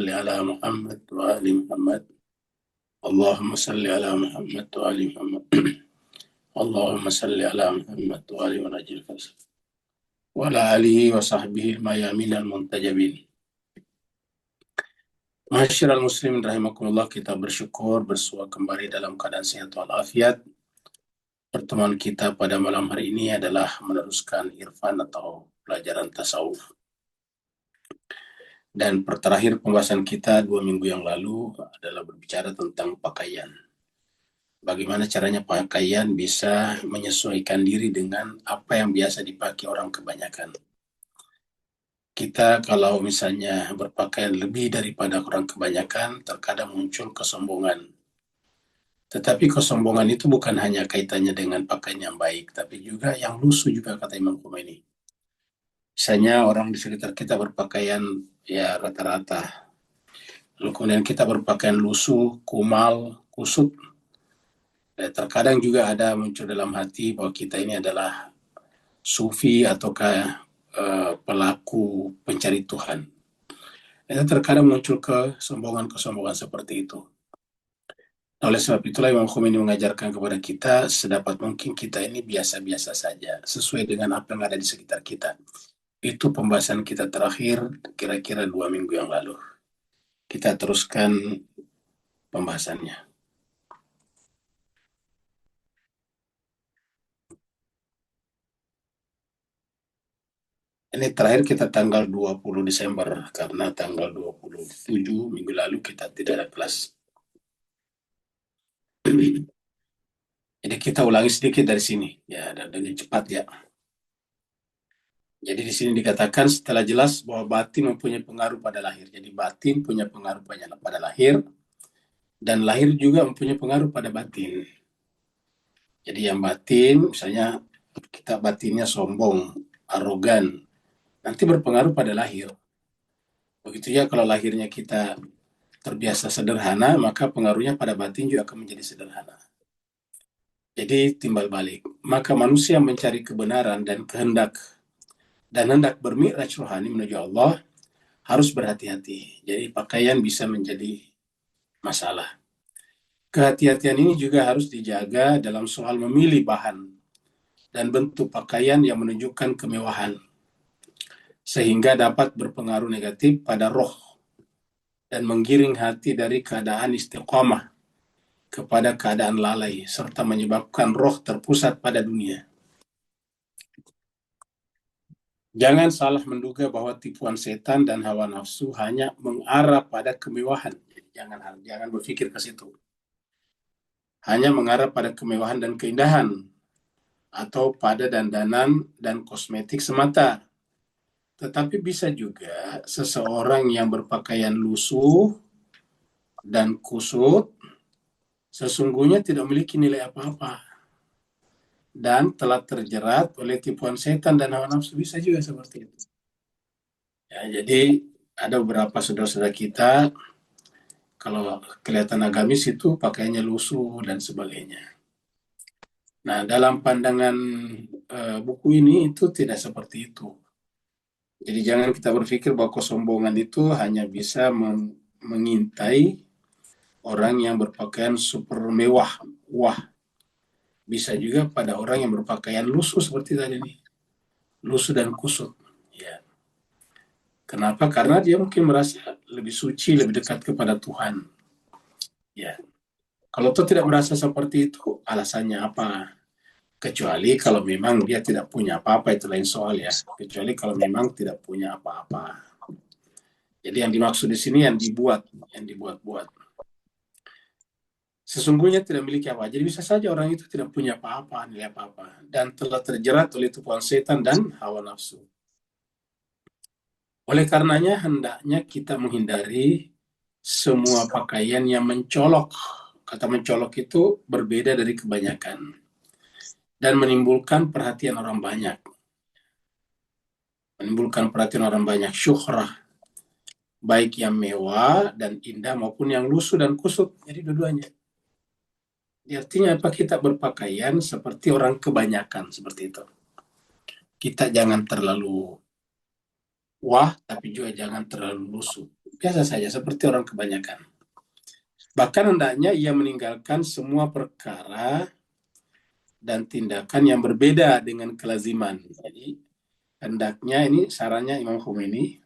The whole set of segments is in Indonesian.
salli ala Muhammad wa ali Muhammad. Allahumma salli ala Muhammad wa ali Muhammad. Allahumma salli ala Muhammad wa ali wa najil fasal. Wa ala alihi wa sahbihi al-mayamin al-muntajabin. Masyiral muslimin rahimakumullah, kita bersyukur bersua kembali dalam keadaan sehat walafiat. Pertemuan kita pada malam hari ini adalah meneruskan irfan atau pelajaran tasawuf. Dan terakhir pembahasan kita 2 minggu yang lalu adalah berbicara tentang pakaian. Bagaimana caranya pakaian bisa menyesuaikan diri dengan apa yang biasa dipakai orang kebanyakan. Kita kalau misalnya berpakaian lebih daripada orang kebanyakan, terkadang muncul kesombongan. Tetapi kesombongan itu bukan hanya kaitannya dengan pakaian yang baik, tapi juga yang lusuh juga, kata Imam Khomeini. Misalnya orang di sekitar kita berpakaian ya rata-rata, lalu kemudian kita berpakaian lusuh, kumal, kusut. Dan terkadang juga ada muncul dalam hati bahwa kita ini adalah sufi ataukah pelaku pencari Tuhan. Dan terkadang muncul kesombongan-kesombongan seperti itu. Oleh sebab itulah Imam Khomeini mengajarkan kepada kita sedapat mungkin kita ini biasa-biasa saja, sesuai dengan apa yang ada di sekitar kita. Itu pembahasan kita terakhir kira-kira 2 minggu yang lalu. Kita teruskan pembahasannya. Ini terakhir kita tanggal 20 Desember, karena tanggal 27 minggu lalu kita tidak ada kelas. Jadi kita ulangi sedikit dari sini, ya, dengan cepat ya. Jadi di sini dikatakan setelah jelas bahwa batin mempunyai pengaruh pada lahir. Jadi batin punya pengaruh pada lahir, dan lahir juga mempunyai pengaruh pada batin. Jadi yang batin, misalnya kita batinnya sombong, arogan, nanti berpengaruh pada lahir. Begitu ya kalau lahirnya kita terbiasa sederhana, maka pengaruhnya pada batin juga akan menjadi sederhana. Jadi timbal balik. Maka manusia mencari kebenaran dan hendak bermi'raj rohani menuju Allah harus berhati-hati. Jadi pakaian bisa menjadi masalah. Kehati-hatian ini juga harus dijaga dalam soal memilih bahan dan bentuk pakaian yang menunjukkan kemewahan, sehingga dapat berpengaruh negatif pada roh dan menggiring hati dari keadaan istiqamah kepada keadaan lalai, serta menyebabkan roh terpusat pada dunia. Jangan salah menduga bahwa tipuan setan dan hawa nafsu hanya mengarah pada kemewahan. Jangan berpikir ke situ. Hanya mengarah pada kemewahan dan keindahan, atau pada dandanan dan kosmetik semata. Tetapi bisa juga seseorang yang berpakaian lusuh dan kusut sesungguhnya tidak memiliki nilai apa-apa dan telah terjerat oleh tipuan setan dan hawa nafsu. Bisa juga seperti itu. Ya, jadi ada beberapa saudara-saudara kita kalau kelihatan agamis itu pakaiannya lusuh dan sebagainya. Nah, dalam pandangan buku ini itu tidak seperti itu. Jadi jangan kita berpikir bahwa kesombongan itu hanya bisa mengintai orang yang berpakaian super mewah. Wah, bisa juga pada orang yang berpakaian lusuh seperti tadi nih. Lusuh dan kusut. Ya. Kenapa? Karena dia mungkin merasa lebih suci, lebih dekat kepada Tuhan. Ya. Kalau itu tidak merasa seperti itu, alasannya apa? Kecuali kalau memang dia tidak punya apa-apa, itu lain soal ya. Kecuali kalau memang tidak punya apa-apa. Jadi yang dimaksud di sini yang dibuat-buat. Sesungguhnya tidak memiliki apa. Jadi bisa saja orang itu tidak punya apa-apa, nilai apa-apa, dan telah terjerat oleh tipuan setan dan hawa nafsu. Oleh karenanya hendaknya kita menghindari semua pakaian yang mencolok. Kata mencolok itu berbeda dari kebanyakan dan menimbulkan perhatian orang banyak. Menimbulkan perhatian orang banyak, syuhrah, baik yang mewah dan indah maupun yang lusuh dan kusut. Jadi dua-duanya. Artinya apa? Kita berpakaian seperti orang kebanyakan, seperti itu. Kita jangan terlalu wah, tapi juga jangan terlalu lusuh. Biasa saja, seperti orang kebanyakan. Bahkan hendaknya ia meninggalkan semua perkara dan tindakan yang berbeda dengan kelaziman. Jadi, hendaknya ini sarannya Imam Khomeini,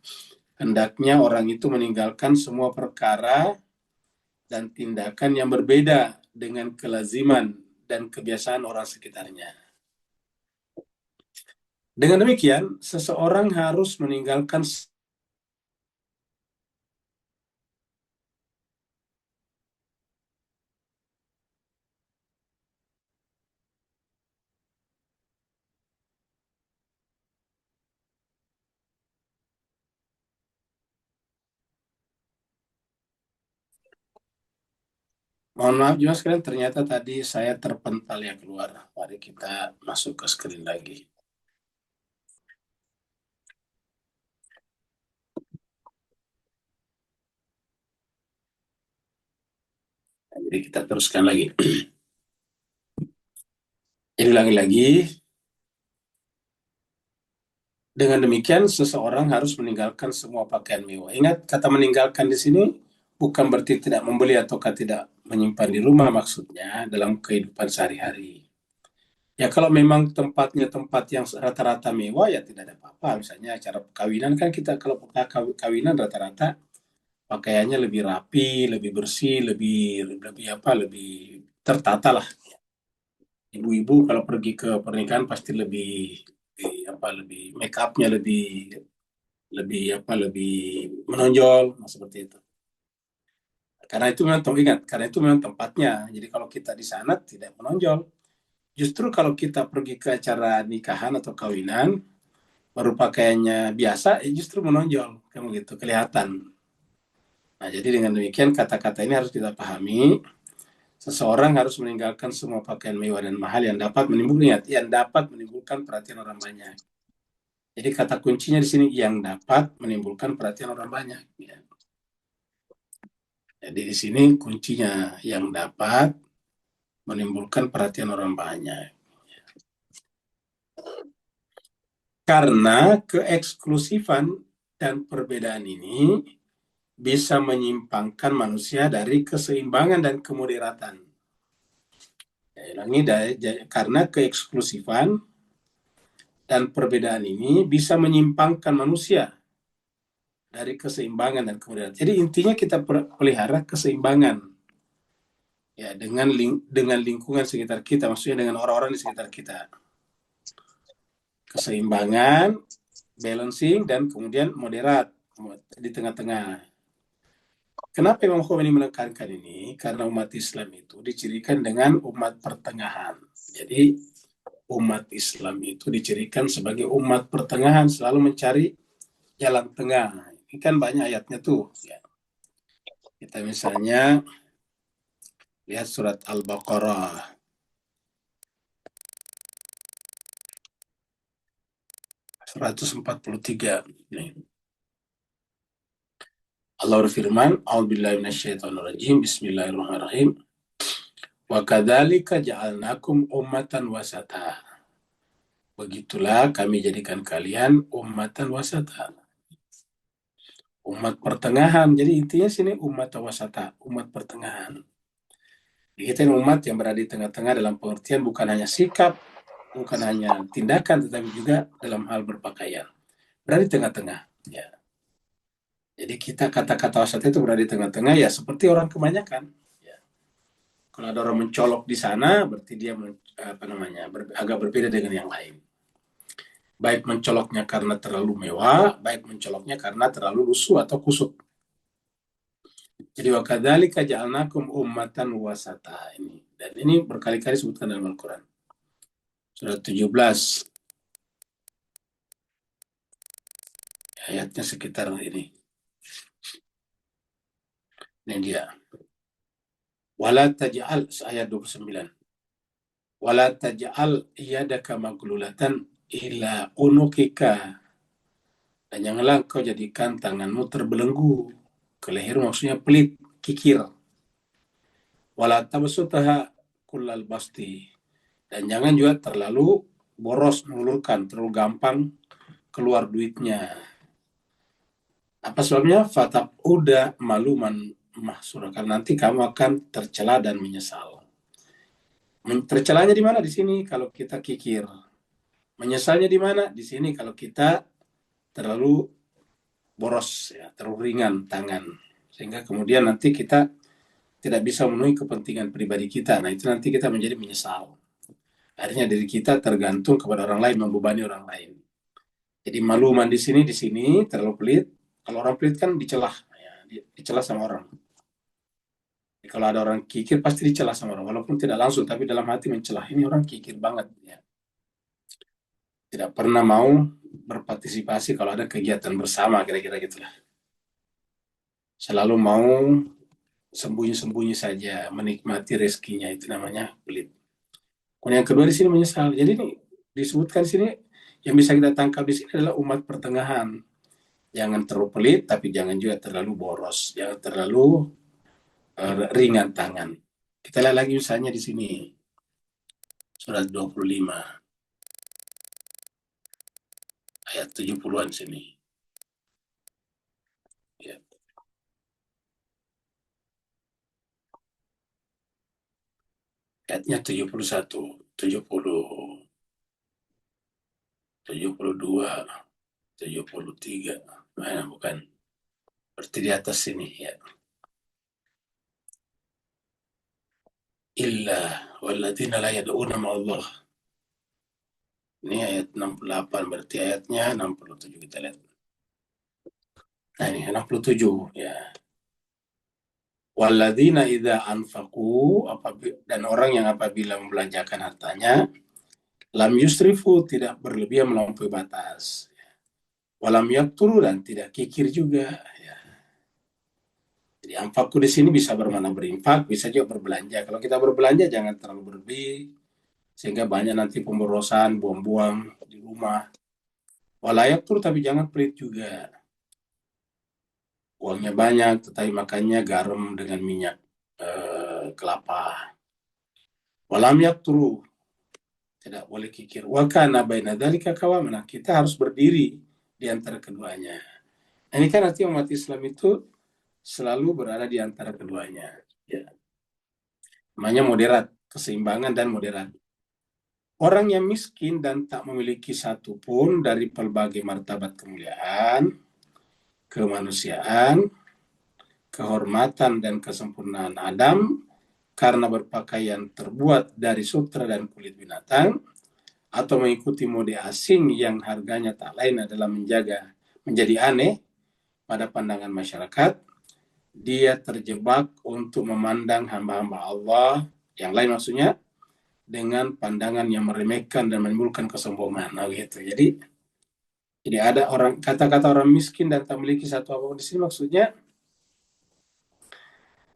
hendaknya orang itu meninggalkan semua perkara dan tindakan yang berbeda dengan kelaziman dan kebiasaan orang sekitarnya. Dengan demikian, seseorang harus meninggalkan. Mohon maaf juga sekalian, ternyata tadi saya terpental ya keluar. Mari kita masuk ke screen lagi. Jadi kita teruskan lagi. Jadi ulangi lagi. Dengan demikian, seseorang harus meninggalkan semua pakaian mewah. Ingat, kata meninggalkan di sini bukan berarti tidak membeli atau tidak menyimpan di rumah, maksudnya dalam kehidupan sehari-hari. Ya kalau memang tempatnya tempat yang rata-rata mewah, ya tidak ada apa-apa. Misalnya acara perkawinan kan kita kalau kawinan rata-rata pakaiannya lebih rapi, lebih bersih, lebih lebih apa, lebih tertata lah. Ibu-ibu kalau pergi ke pernikahan pasti lebih make upnya lebih lebih apa lebih menonjol, nah, seperti itu. Karena itu memang ingat, karena itu memang tempatnya. Jadi kalau kita di sana tidak menonjol. Justru kalau kita pergi ke acara nikahan atau kawinan, baru pakaiannya biasa, justru menonjol, kamu gitu, kelihatan. Nah, jadi dengan demikian kata-kata ini harus kita pahami. Seseorang harus meninggalkan semua pakaian mewah dan mahal yang dapat menimbulkan perhatian orang banyak. Jadi kata kuncinya di sini yang dapat menimbulkan perhatian orang banyak. Ya. Jadi di sini kuncinya yang dapat menimbulkan perhatian orang banyak. Karena keeksklusifan dan perbedaan ini bisa menyimpangkan manusia dari keseimbangan dan kemoderatan. Karena keeksklusifan dan perbedaan ini bisa menyimpangkan manusia dari keseimbangan dan kemudian. Jadi intinya kita pelihara keseimbangan ya dengan lingkungan sekitar kita, maksudnya dengan orang-orang di sekitar kita. Keseimbangan, balancing dan kemudian moderat di tengah-tengah. Kenapa Imam Khomeini menekankan ini? Karena umat Islam itu dicirikan dengan umat pertengahan. Jadi umat Islam itu dicirikan sebagai umat pertengahan, selalu mencari jalan tengah. Ini kan banyak ayatnya tuh. Ya. Kita misalnya lihat surat Al-Baqarah 143. Allah berfirman, A'udzubillahi minasyaitonirrajim, Bismillahirrahmanirrahim. Wa kadzalika ja'alnakum ummatan wasata. Begitulah kami jadikan kalian ummatan wasata. Umat pertengahan. Jadi intinya sini umat wasata, umat pertengahan. Kita ini umat yang berada di tengah-tengah dalam pengertian bukan hanya sikap, bukan hanya tindakan, tetapi juga dalam hal berpakaian. Berada di tengah-tengah. Ya. Jadi kita kata-kata wasat itu berada di tengah-tengah ya seperti orang kebanyakan. Ya. Kalau ada orang mencolok di sana, berarti dia agak berbeda dengan yang lain. Baik mencoloknya karena terlalu mewah, baik mencoloknya karena terlalu lusuh atau kusut. Jadi wa kadzalika ja'alnakum ummatan wasata ini. Dan ini berkali-kali disebutkan dalam Al-Qur'an. Surat 17. Ayatnya sekitar ini. Ini dia. Wala taj'al ayat 29. Wala taj'al yadaka maglulatan ila unukika. Dan janganlah kau jadikan tanganmu terbelenggu ke leher, maksudnya pelit, kikir. Wala tabsutaha kullal basti. Dan jangan juga terlalu boros mengulurkan, terlalu gampang keluar duitnya. Apa sebabnya? Fatab udah maluman mahsura, karena nanti kamu akan tercela dan menyesal. Tercelanya di mana? Di sini kalau kita kikir. Menyesalnya di mana? Di sini kalau kita terlalu boros, ya, terlalu ringan tangan, sehingga kemudian nanti kita tidak bisa memenuhi kepentingan pribadi kita. Nah, itu nanti kita menjadi menyesal. Akhirnya diri kita tergantung kepada orang lain, membebani orang lain. Jadi maluman di sini terlalu pelit. Kalau orang pelit kan dicelah, ya, dicelah sama orang. Jadi kalau ada orang kikir pasti dicelah sama orang, walaupun tidak langsung, tapi dalam hati mencelah, ini orang kikir banget, ya. Tidak pernah mau berpartisipasi kalau ada kegiatan bersama, kira-kira gitulah. Selalu mau sembunyi-sembunyi saja, menikmati rezekinya, itu namanya pelit. Kemudian yang kedua di sini menyesal. Jadi ini disebutkan di sini, yang bisa kita tangkap di sini adalah umat pertengahan. Jangan terlalu pelit, tapi jangan juga terlalu boros, jangan terlalu ringan tangan. Kita lihat lagi misalnya di sini, surat 25, ayat 70-an sini. Ya. Ayatnya 71, 70, 72, 73. Nah, bukan. Berarti di atas sini, ya. Illa walladzina la yad'una ma'allah. Ini ayat 68, berarti ayatnya 67 kita lihat. Nah, ini 67, ya. Walladzina idza anfaqu, dan orang yang apabila membelanjakan hartanya, lam yusrifu, tidak berlebihan melampaui batas. Walam yakturu, dan tidak kikir juga, ya. Jadi anfakku di sini bisa bermakna berinfak, bisa juga berbelanja. Kalau kita berbelanja jangan terlalu berlebih, sehingga banyak nanti pemborosan, buang-buang di rumah. Walayak tur, tapi jangan pelit juga. Uangnya banyak, tetapi makannya garam dengan minyak kelapa. Walam yakturu, tidak boleh kikir. Wa kana baina dzalika qawaman, kita harus berdiri di antara keduanya. Nah, ini kan arti umat Islam itu selalu berada di antara keduanya. Ya. Namanya moderat, keseimbangan dan moderat. Orang yang miskin dan tak memiliki satupun dari pelbagai martabat kemuliaan, kemanusiaan, kehormatan dan kesempurnaan Adam, karena berpakaian terbuat dari sutra dan kulit binatang, atau mengikuti mode asing yang harganya tak lain adalah menjadi aneh pada pandangan masyarakat, dia terjebak untuk memandang hamba-hamba Allah yang lain, maksudnya dengan pandangan yang meremehkan dan menimbulkan kesombongan. Nah, gitu. Jadi ada orang, kata-kata orang miskin dan tak memiliki satu apapun di sini maksudnya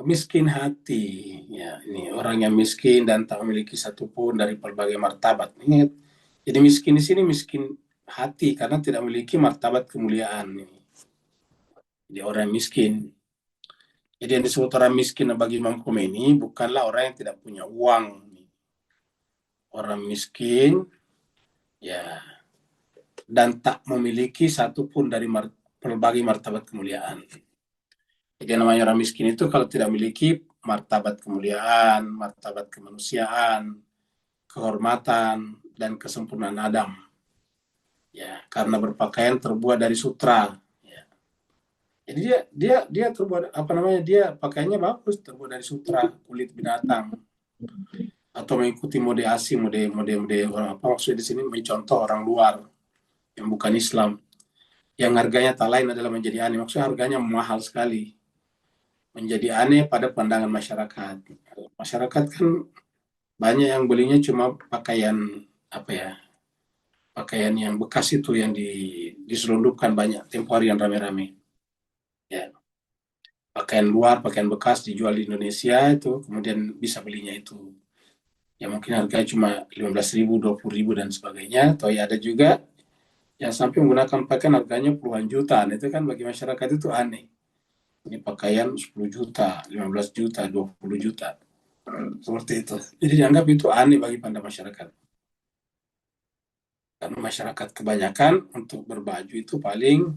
miskin hati. Ya, ini orang yang miskin dan tak memiliki satupun dari berbagai martabat. Ingat, jadi miskin di sini miskin hati karena tidak memiliki martabat kemuliaan. Jadi orang miskin. Jadi yang disebut orang miskin bagi Imam Khomeini bukanlah orang yang tidak punya uang. Orang miskin, ya, dan tak memiliki satupun dari berbagai martabat kemuliaan. Jadi namanya orang miskin itu kalau tidak memiliki martabat kemuliaan, martabat kemanusiaan, kehormatan, dan kesempurnaan Adam. Ya, karena berpakaian terbuat dari sutra. Ya. Jadi dia terbuat apa namanya? Dia pakaiannya bagus, terbuat dari sutra, kulit binatang, atau mengikuti mode asing, mode orang apa maksudnya di sini mencontoh orang luar yang bukan Islam, yang harganya tak lain adalah menjadi aneh. Maksudnya harganya mahal sekali, menjadi aneh pada pandangan masyarakat. Masyarakat kan banyak yang belinya cuma pakaian apa ya, pakaian yang bekas itu yang diselundupkan banyak tempo hari yang rame-rame. Ya, pakaian luar, pakaian bekas dijual di Indonesia itu, kemudian bisa belinya itu. Ya mungkin harganya cuma 15.000, 20.000 dan sebagainya. Atau ya ada juga yang sampai menggunakan pakaian harganya puluhan jutaan. Itu kan bagi masyarakat itu aneh. Ini pakaian 10 juta, 15 juta, 20 juta. Seperti itu. Jadi dianggap itu aneh bagi pandang masyarakat. Karena masyarakat kebanyakan untuk berbaju itu paling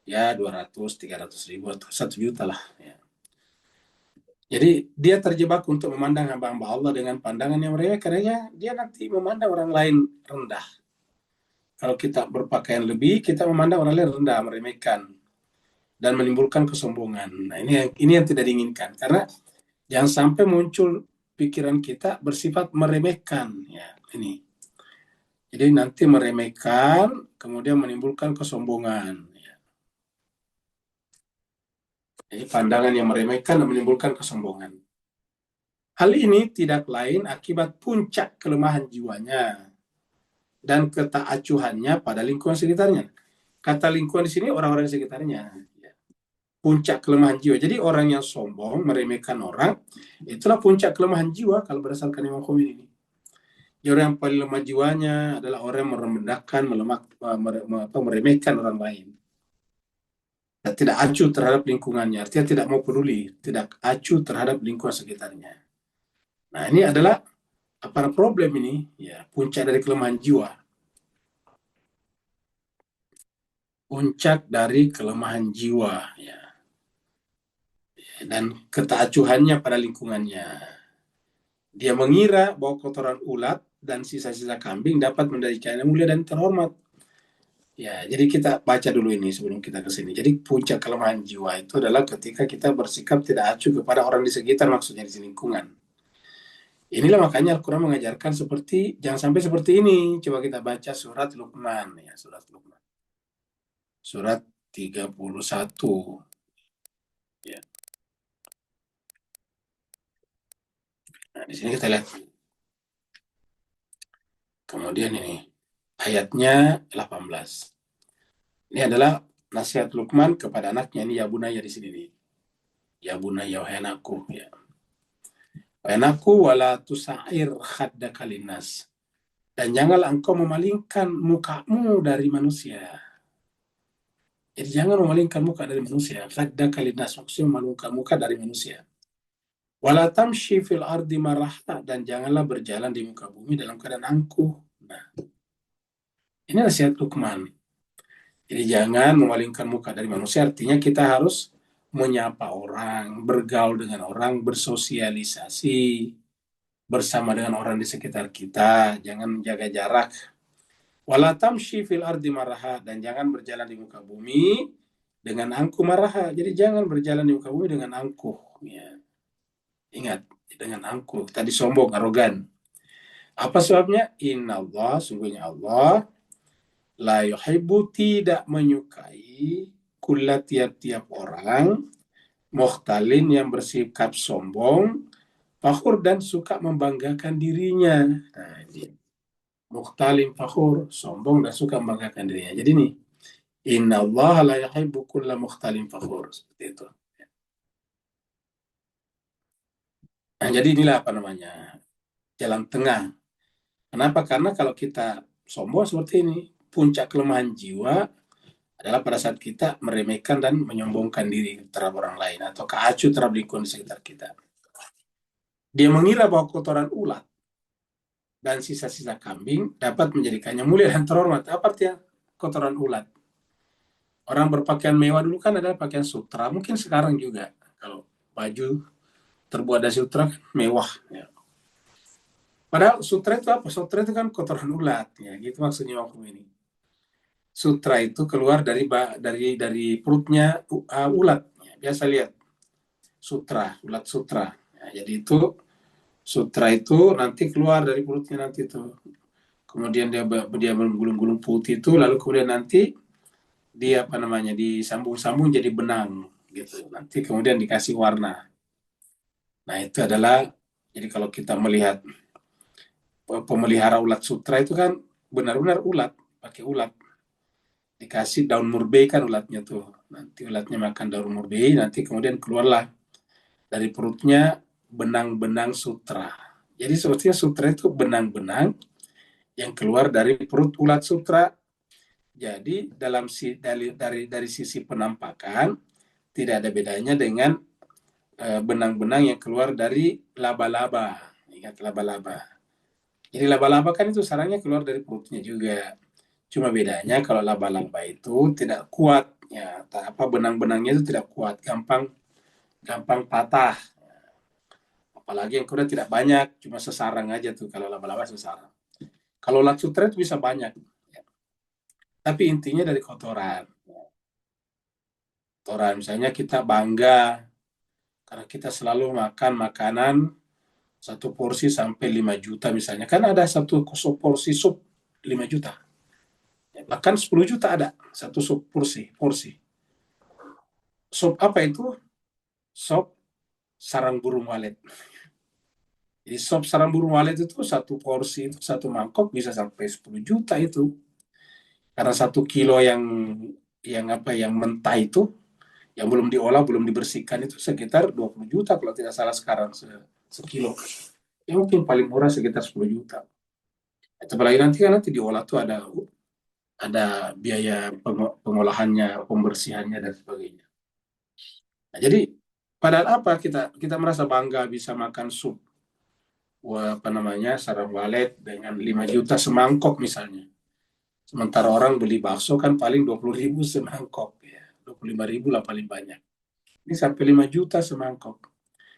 ya 200, 300 ribu atau 1 juta lah. Ya. Jadi dia terjebak untuk memandang hamba-hamba Allah dengan pandangan yang mereka, karena dia nanti memandang orang lain rendah. Kalau kita berpakaian lebih, kita memandang orang lain rendah, meremehkan, dan menimbulkan kesombongan. Nah, ini yang tidak diinginkan. Karena jangan sampai muncul pikiran kita bersifat meremehkan. Ya, ini. Jadi nanti meremehkan, kemudian menimbulkan kesombongan. Ya. Jadi pandangan yang meremehkan dan menimbulkan kesombongan. Hal ini tidak lain akibat puncak kelemahan jiwanya dan ketaacuhannya pada lingkungan sekitarnya. Kata lingkungan di sini orang-orang di sekitarnya. Puncak kelemahan jiwa. Jadi orang yang sombong, meremehkan orang, itulah puncak kelemahan jiwa kalau berdasarkan Imam Khomeini ini. Jadi orang yang paling lemah jiwanya adalah orang yang merendahkan, meremehkan orang lain. Dan tidak acuh terhadap lingkungannya, artinya tidak mau peduli, tidak acuh terhadap lingkungan sekitarnya. Nah, ini adalah apa problem ini? Ya, puncak dari kelemahan jiwa. Puncak dari kelemahan jiwa, ya. Dan ketaacuhannya pada lingkungannya. Dia mengira bahwa kotoran ulat dan sisa-sisa kambing dapat menjadikannya mulia dan terhormat. Ya, jadi kita baca dulu ini sebelum kita ke sini. Jadi puncak kelemahan jiwa itu adalah ketika kita bersikap tidak acuh kepada orang di sekitar, maksudnya di lingkungan. Inilah makanya Al-Quran mengajarkan seperti, jangan sampai seperti ini. Coba kita baca surat Luqman, ya, surat Luqman. Surat 31. Ya. Nah, di sini kita lihat. Kemudian ini ayatnya 18. Ini adalah nasihat Luqman kepada anaknya, ini ya bunaya di sini nih. Ya bunaya, wahai anakku, ya. Wahai anakku, wala tusair khaddaka linnas. Dan janganlah engkau memalingkan mukamu dari manusia. Jadi jangan memalingkan muka dari manusia. Khaddaka linnas, maksudnya memalingkan muka dari manusia. Wala tamshi fil ardi maraha, dan janganlah berjalan di muka bumi dalam keadaan angkuh. Nah, ini nasihat Luqman. Jadi jangan memalingkan muka dari manusia, artinya kita harus menyapa orang, bergaul dengan orang, bersosialisasi bersama dengan orang di sekitar kita, jangan menjaga jarak. Wala tamshi fil ardi maraha, dan jangan berjalan di muka bumi dengan angkuh maraha. Jadi jangan berjalan di muka bumi dengan angkuh. Ya. Ingat, dengan angkuh. Tadi sombong, arogan. Apa sebabnya? Inna Allah, sungguhnya Allah, la yuhibbu, tidak menyukai kulla, tiap-tiap orang, mukhtalin, yang bersikap sombong, fakhur, dan suka membanggakan dirinya. Nah, ini. Mukhtalin fakhur, sombong dan suka membanggakan dirinya. Jadi nih, inna Allah la yuhibbu kulla mukhtalin fakhur. Seperti itu. Nah, jadi inilah apa namanya, jalan tengah. Kenapa? Karena kalau kita sombong seperti ini, puncak kelemahan jiwa adalah pada saat kita meremehkan dan menyombongkan diri terhadap orang lain atau keacuh terhadap lingkungan di sekitar kita. Dia mengira bahwa kotoran ulat dan sisa-sisa kambing dapat menjadikannya mulia dan terhormat. Apa artinya kotoran ulat? Orang berpakaian mewah dulu kan adalah pakaian sutra, mungkin sekarang juga kalau baju terbuat dari sutra kan mewah. Ya. Padahal sutra itu apa? Sutra itu kan kotoran ulat, ya gitu maksudnya waktu ini. Sutra itu keluar dari perutnya ulat. Ya, biasa lihat sutra, ulat sutra. Ya, jadi itu sutra itu nanti keluar dari perutnya nanti itu. Kemudian dia bergulung-gulung putih itu, lalu kemudian nanti dia apa namanya disambung-sambung jadi benang gitu. Nanti kemudian dikasih warna. Nah, itu adalah, jadi kalau kita melihat pemelihara ulat sutra itu kan benar-benar ulat, pakai ulat. Dikasih daun murbei kan ulatnya tuh. Nanti ulatnya makan daun murbei, nanti kemudian keluarlah dari perutnya benang-benang sutra. Jadi sebetulnya sutra itu benang-benang yang keluar dari perut ulat sutra. Jadi dari sisi penampakan tidak ada bedanya dengan benang-benang yang keluar dari laba-laba. Ingat laba-laba. Jadi laba-laba kan itu sarangnya keluar dari perutnya juga. Cuma bedanya kalau laba-laba itu tidak kuat Ya, benang-benangnya itu tidak kuat, gampang patah. Apalagi yang kuda tidak banyak, cuma sesarang aja tuh kalau laba-laba sesarang. Kalau ulat sutra itu bisa banyak, ya. Tapi intinya dari kotoran. Kotoran, misalnya kita bangga karena kita selalu makan makanan satu porsi sampai 5 juta misalnya. Kan ada satu porsi sup 5 juta. Bahkan 10 juta ada satu sup porsi. Sup apa itu? Sop sarang burung walet. Jadi sop sarang burung walet itu satu porsi itu satu mangkok bisa sampai 10 juta itu. Karena 1 kilo yang mentah itu yang belum diolah, belum dibersihkan itu sekitar 20 juta kalau tidak salah sekarang sekilo. Ya mungkin paling murah sekitar 10 juta. Apalagi nanti diolah tuh ada biaya pengolahannya, pembersihannya dan sebagainya. Nah, jadi padahal apa kita merasa bangga bisa makan sup sarang walet dengan 5 juta semangkok misalnya. Sementara orang beli bakso kan paling 20.000 semangkok ya. 25.000 lah paling banyak. Ini sampai 5 juta semangkok.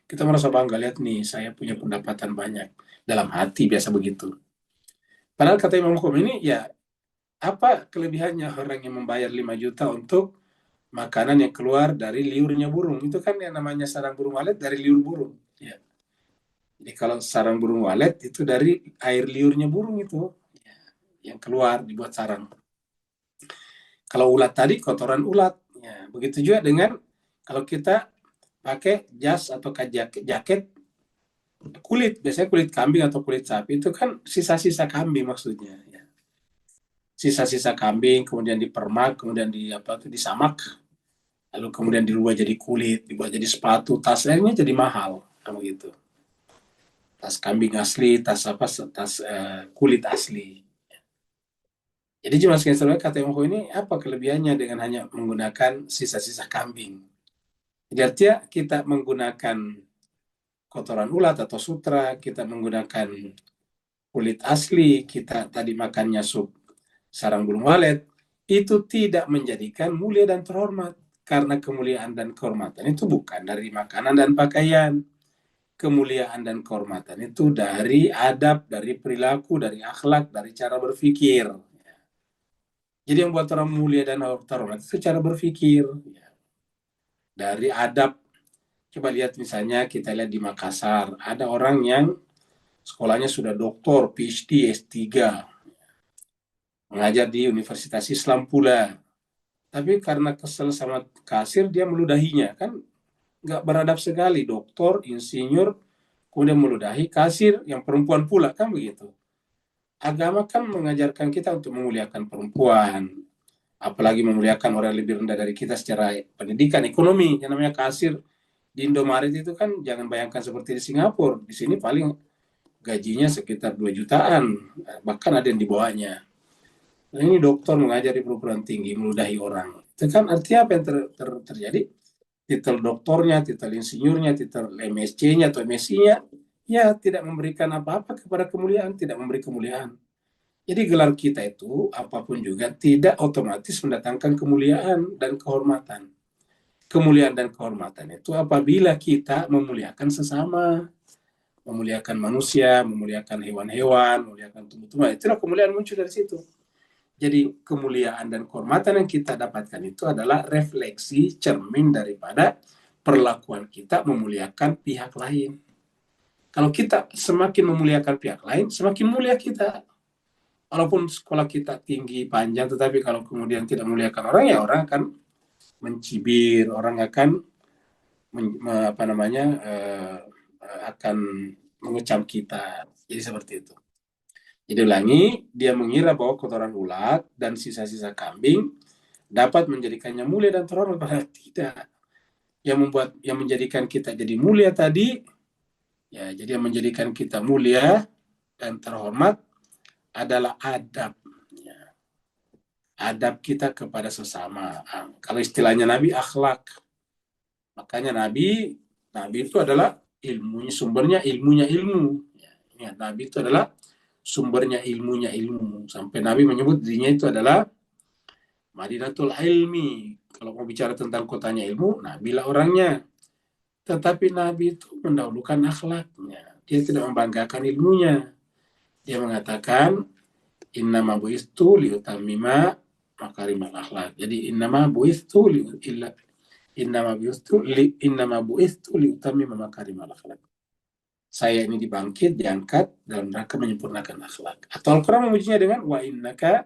Kita merasa bangga, lihat nih saya punya pendapatan banyak. Dalam hati biasa begitu. Padahal kata Imam Hukum ini ya apa kelebihannya orang yang membayar 5 juta untuk makanan yang keluar dari liurnya burung? Itu kan yang namanya sarang burung walet dari liur burung. Ya. Jadi kalau sarang burung walet itu dari air liurnya burung itu ya, yang keluar dibuat sarang. Kalau ulat tadi kotoran ulat. Ya, begitu juga dengan kalau kita pakai jas atau jaket kulit, biasanya kulit kambing atau kulit sapi itu kan sisa-sisa kambing maksudnya. Ya. Sisa-sisa kambing kemudian dipermak, kemudian disamak, lalu kemudian dirubah jadi kulit, dibuat jadi sepatu, tas lainnya jadi mahal, kamu gitu. Tas kambing asli, tas kulit asli. Jadi cuma sekian kata Yongho ini apa kelebihannya dengan hanya menggunakan sisa-sisa kambing. Jadi artinya kita menggunakan kotoran ulat atau sutra, kita menggunakan kulit asli, kita tadi makannya sup sarang burung walet, itu tidak menjadikan mulia dan terhormat. Karena kemuliaan dan kehormatan itu bukan dari makanan dan pakaian. Kemuliaan dan kehormatan itu dari adab, dari perilaku, dari akhlak, dari cara berpikir. Jadi yang buat orang mulia dan terhormat itu cara berpikir. Dari adab, coba lihat misalnya kita lihat di Makassar, ada orang yang sekolahnya sudah doktor, PhD, S3, mengajar di Universitas Islam pula. Tapi karena kesel sama kasir, dia meludahinya. Kan nggak beradab sekali, doktor, insinyur, kemudian meludahi kasir yang perempuan pula, kan begitu. Agama kan mengajarkan kita untuk memuliakan perempuan, apalagi memuliakan orang yang lebih rendah dari kita secara pendidikan, ekonomi. Yang namanya kasir di Indomaret itu kan jangan bayangkan seperti di Singapura. Di sini paling gajinya sekitar 2 jutaan, bahkan ada yang di bawahnya. Nah, ini dokter mengajar di perguruan tinggi, meludahi orang. Itu kan artinya apa yang terjadi? Titel doktornya, titel insinyurnya, titel MSc-nya atau MSc-nya, ya tidak memberikan apa-apa kepada kemuliaan, tidak memberi kemuliaan. Jadi gelar kita itu, apapun juga, tidak otomatis mendatangkan kemuliaan dan kehormatan. Kemuliaan dan kehormatan itu apabila kita memuliakan sesama, memuliakan manusia, memuliakan hewan-hewan, memuliakan tumbuh-tumbuhan. Itulah kemuliaan muncul dari situ. Jadi kemuliaan dan kehormatan yang kita dapatkan itu adalah refleksi cermin daripada perlakuan kita memuliakan pihak lain. Kalau kita semakin memuliakan pihak lain, semakin mulia kita. Walaupun sekolah kita tinggi, panjang, tetapi kalau kemudian tidak memuliakan orang, ya orang akan mencibir, orang akan akan mengecam kita. Jadi seperti itu. Jadi ulangi, dia mengira bahwa kotoran ulat dan sisa-sisa kambing dapat menjadikannya mulia dan terhormat, padahal tidak. Yang menjadikan kita jadi mulia tadi, ya, jadi yang menjadikan kita mulia dan terhormat adalah adab. Ya. Adab kita kepada sesama. Kalau istilahnya Nabi, akhlak. Makanya Nabi itu adalah sumbernya ilmunya ilmu. Ya, Nabi itu adalah sumbernya ilmunya ilmu. Sampai Nabi menyebut dirinya itu adalah Madinatul ilmi. Kalau mau bicara tentang kotanya ilmu, Nabi lah orangnya. Tetapi Nabi itu mendahulukan akhlaknya. Dia tidak membanggakan ilmunya. Dia mengatakan, innama buistu liutammima makarimal akhlak. Jadi innama buistu liutammima makarimal akhlak. Saya ini dibangkit, diangkat dalam rangka menyempurnakan akhlak. Atau Al-Quran memujinya dengan wa innaka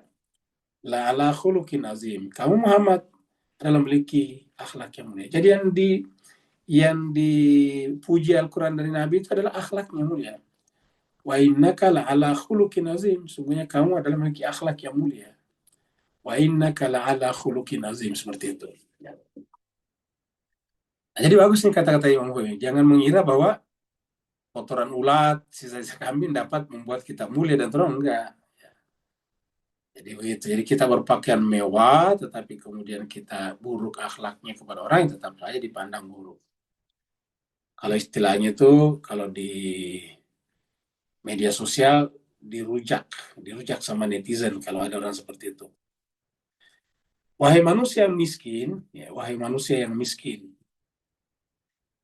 la ala khuluqin azim. Kamu Muhammad dalam memiliki akhlak yang mulia. Jadi yang dipuji Al-Quran dari Nabi itu adalah akhlaknya mulia. Wa innaka la ala khuluqin azim. Sungguhnya kamu adalah memiliki akhlak yang mulia. Wa innaka la ala khuluqin azim, seperti itu. Nah, jadi bagus nih kata-kata Imam Ghazali. Jangan mengira bahwa kotoran ulat, sisa-sisa kambing dapat membuat kita mulia dan terang, enggak. Jadi begitu. Jadi kita berpakaian mewah, tetapi kemudian kita buruk akhlaknya kepada orang, yang tetap saja dipandang buruk. Kalau istilahnya itu, kalau di media sosial, dirujak sama netizen kalau ada orang seperti itu. Wahai manusia yang miskin, ya, wahai manusia yang miskin,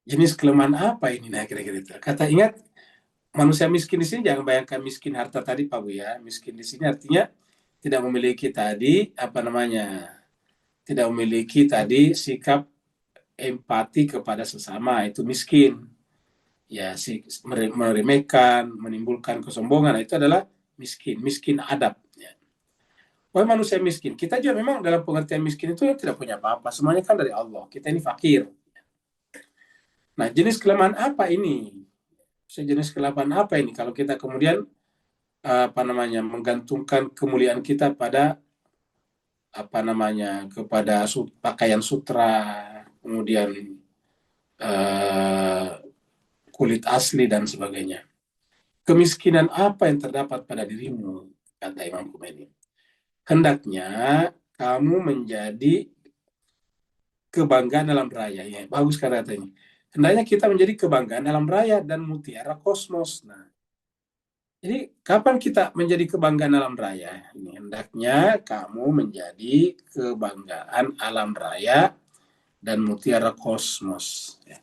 jenis kelemahan apa ini? Nah, kira-kira itu. Kata ingat, manusia miskin di sini jangan bayangkan miskin harta tadi, Pak Bu ya. Miskin di sini artinya tidak memiliki tadi apa namanya? Tidak memiliki tadi sikap empati kepada sesama, itu miskin. Ya, meremehkan, menimbulkan kesombongan, itu adalah miskin adab. Ya. Wah, manusia miskin. Kita juga memang dalam pengertian miskin itu tidak punya apa-apa. Semuanya kan dari Allah. Kita ini fakir. Nah, jenis kelemahan apa ini? Sejenis kelemahan apa ini? Kalau kita kemudian apa namanya menggantungkan kemuliaan kita pada apa namanya kepada pakaian sutra, kemudian uh, kulit asli dan sebagainya. Kemiskinan apa yang terdapat pada dirimu? Kata Imam Khomeini. Hendaknya kamu menjadi kebanggaan dalam raya. Ya, bagus katanya. Hendaknya kita menjadi kebanggaan dalam raya dan mutiara kosmos. Nah, jadi kapan kita menjadi kebanggaan alam raya? Ini hendaknya kamu menjadi kebanggaan alam raya dan mutiara kosmos. Ya.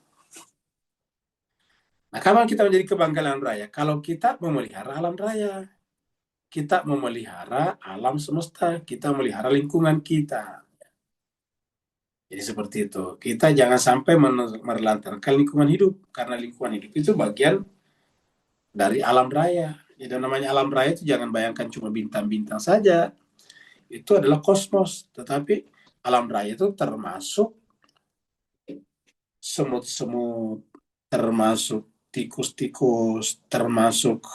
Nah, kapan kita menjadi kebanggaan alam raya? Kalau kita memelihara alam raya, kita memelihara alam semesta, kita memelihara lingkungan kita. Jadi seperti itu. Kita jangan sampai menelantarkan lingkungan hidup, karena lingkungan hidup itu bagian dari alam raya. Jadi namanya alam raya itu jangan bayangkan cuma bintang-bintang saja. Itu adalah kosmos. Tetapi alam raya itu termasuk semut-semut, termasuk tikus-tikus, termasuk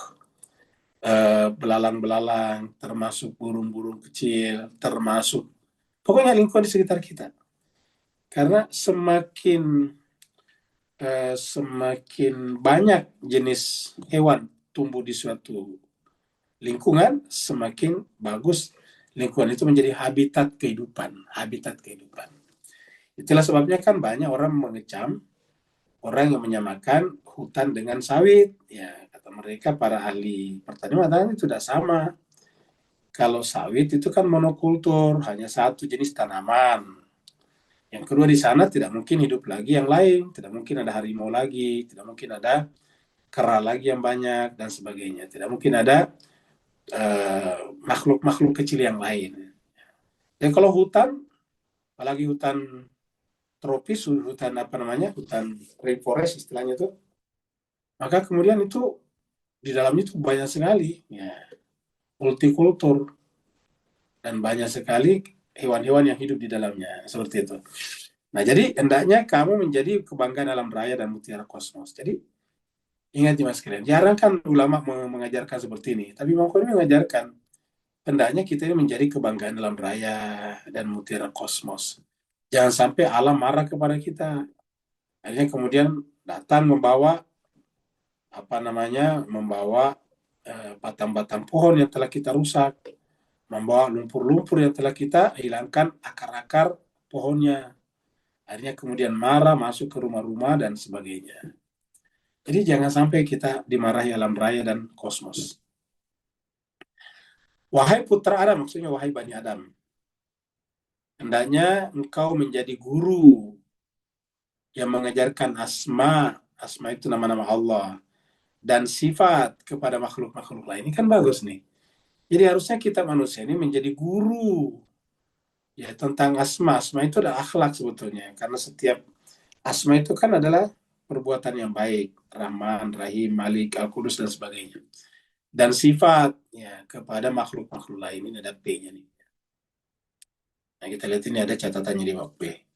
belalang-belalang, termasuk burung-burung kecil, termasuk pokoknya lingkungan di sekitar kita. Karena semakin banyak jenis hewan tumbuh di suatu lingkungan, semakin bagus lingkungan itu menjadi habitat kehidupan. Itulah sebabnya kan banyak orang mengecam orang yang menyamakan hutan dengan sawit. Ya, kata mereka para ahli pertanian mengatakan itu tidak sama. Kalau sawit itu kan monokultur, hanya satu jenis tanaman. Yang kedua, di sana tidak mungkin hidup lagi yang lain, tidak mungkin ada harimau lagi, tidak mungkin ada kera lagi yang banyak dan sebagainya. Tidak mungkin ada makhluk-makhluk kecil yang lain. Dan kalau hutan, apalagi hutan tropis, hutan apa namanya, hutan rainforest istilahnya itu, maka kemudian itu di dalamnya itu banyak sekali ya multikultur dan banyak sekali hewan-hewan yang hidup di dalamnya seperti itu. Nah, jadi hendaknya kamu menjadi kebanggaan alam raya dan mutiara kosmos. Jadi ingat ya mas kalian, jarang kan ulama mengajarkan seperti ini, tapi Imam Khomeini mengajarkan hendaknya kita ini menjadi kebanggaan alam raya dan mutiara kosmos. Jangan sampai alam marah kepada kita. Akhirnya kemudian datang membawa apa namanya, membawa batang-batang pohon yang telah kita rusak, membawa lumpur-lumpur yang telah kita hilangkan akar-akar pohonnya. Akhirnya kemudian marah masuk ke rumah-rumah dan sebagainya. Jadi jangan sampai kita dimarahi alam raya dan kosmos. Wahai putra Adam, maksudnya wahai Bani Adam. hendaknya engkau menjadi guru yang mengajarkan asma. Asma itu nama-nama Allah. Dan sifat kepada makhluk-makhluk lain. Ini kan bagus nih. Jadi harusnya kita manusia ini menjadi guru ya tentang asma. Asma itu adalah akhlak sebetulnya. Karena setiap asma itu kan adalah perbuatan yang baik. Rahman, Rahim, Malik, Al-Qudus, dan sebagainya. Dan sifat ya kepada makhluk-makhluk lain. Ini ada P-nya nih. Nah, kita lihat ini ada catatannya di bab P.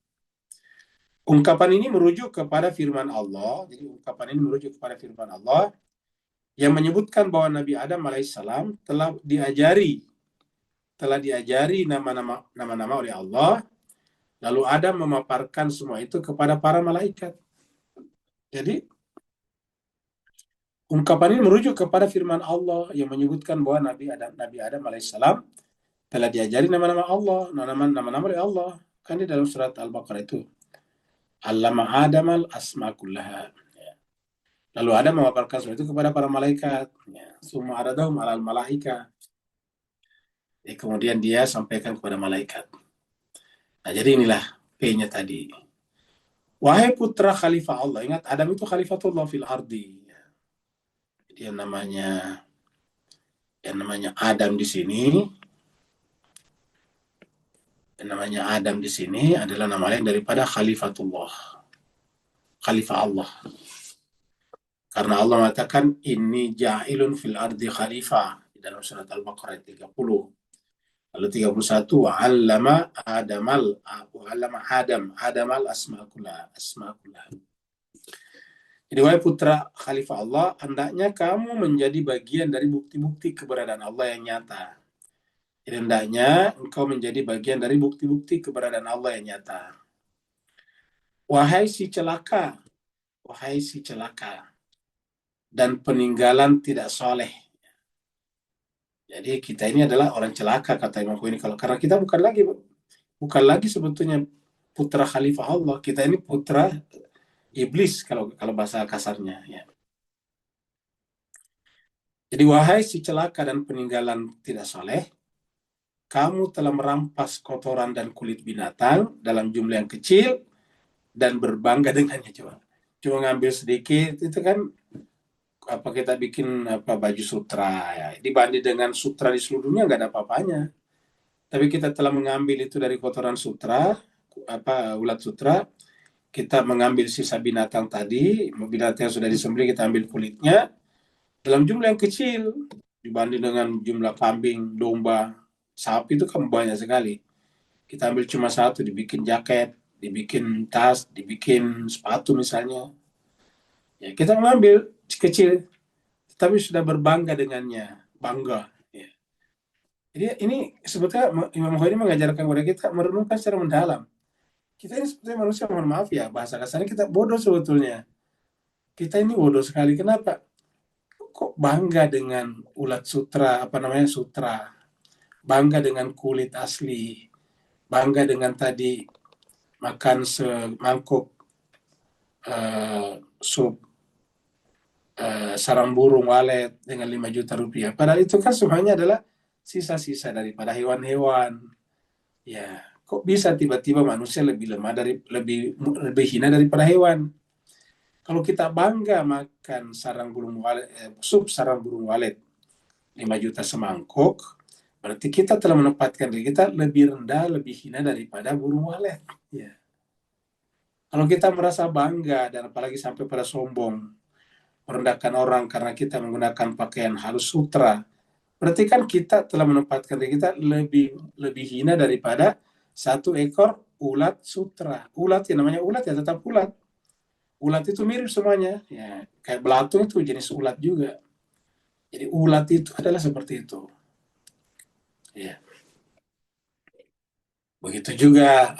Ungkapan ini merujuk kepada firman Allah. Jadi ungkapan ini merujuk kepada firman Allah yang menyebutkan bahwa Nabi Adam alaihissalam telah diajari nama-nama oleh Allah, lalu Adam memaparkan semua itu kepada para malaikat. Jadi ungkapan ini merujuk kepada firman Allah yang menyebutkan bahwa Nabi Adam alaihissalam telah diajari nama-nama Allah, nama-nama oleh Allah. Kan di dalam surat Al-Baqarah itu. Allama Adam al-asma kullaha. Lalu Adam memaparkan semua itu kepada para malaikat. Summa aradahum alal malaika. Kemudian dia sampaikan kepada malaikat. Nah, jadi inilah P-nya tadi. Wahai putra khalifah Allah. Ingat, Adam itu khalifatullah fil ardi. Jadi yang namanya Adam di sini, adalah nama lain daripada khalifatullah. Khalifah Allah. Karena Allah mengatakan inni ja'ilun fil ardi khalifah di dalam surat Al-Baqarah 30. Lalu 31 wa'allama Adam asma'kullah. Jadi wahai putra khalifah Allah, hendaknya kamu menjadi bagian dari bukti-bukti keberadaan Allah yang nyata. Jadi hendaknya engkau menjadi bagian dari bukti-bukti keberadaan Allah yang nyata. Wahai si celaka dan peninggalan tidak soleh. Jadi kita ini adalah orang celaka kata Imam Khomeini, karena kita bukan lagi sebetulnya putra khalifah Allah, kita ini putra iblis kalau bahasa kasarnya ya. Jadi wahai si celaka dan peninggalan tidak soleh, kamu telah merampas kotoran dan kulit binatang dalam jumlah yang kecil dan berbangga dengannya. Cuma ngambil sedikit itu kan kita bikin baju sutra ya. Dibanding dengan sutra di seluruh dunia nggak ada apa-apanya. Tapi kita telah mengambil itu dari kotoran sutra, ulat sutra, kita mengambil sisa binatang tadi, binatang yang sudah disembelih kita ambil kulitnya dalam jumlah yang kecil dibanding dengan jumlah kambing, domba, sapi itu kan banyak sekali. Kita ambil cuma satu, dibikin jaket, dibikin tas, dibikin sepatu misalnya. Ya, kita mengambil kecil, tapi sudah berbangga dengannya, bangga. Ya. Jadi ini sebetulnya Imam Khomeini mengajarkan kepada kita merenungkan secara mendalam. Kita ini sebetulnya manusia, mohon maaf ya, bahasa kasarnya kita bodoh sebetulnya. Kita ini bodoh sekali. Kenapa? Kok bangga dengan ulat sutra, sutra. Bangga dengan kulit asli. Bangga dengan tadi makan semangkuk sup sarang burung walet dengan 5 juta rupiah. Padahal itu kan semuanya adalah sisa-sisa daripada hewan-hewan. Ya, kok bisa tiba-tiba manusia lebih lebih hina daripada hewan? Kalau kita bangga makan sup sarang burung walet 5 juta semangkuk, berarti kita telah menempatkan diri kita lebih rendah, lebih hina daripada burung walet. Ya. Kalau kita merasa bangga dan apalagi sampai pada sombong, merendahkan orang karena kita menggunakan pakaian halus sutra, berarti kan kita telah menempatkan diri kita lebih hina daripada satu ekor ulat sutra. Ulat yang namanya ulat ya tetap ulat. Ulat itu mirip semuanya, ya kayak belatung itu jenis ulat juga. Jadi ulat itu adalah seperti itu. Ya. Begitu juga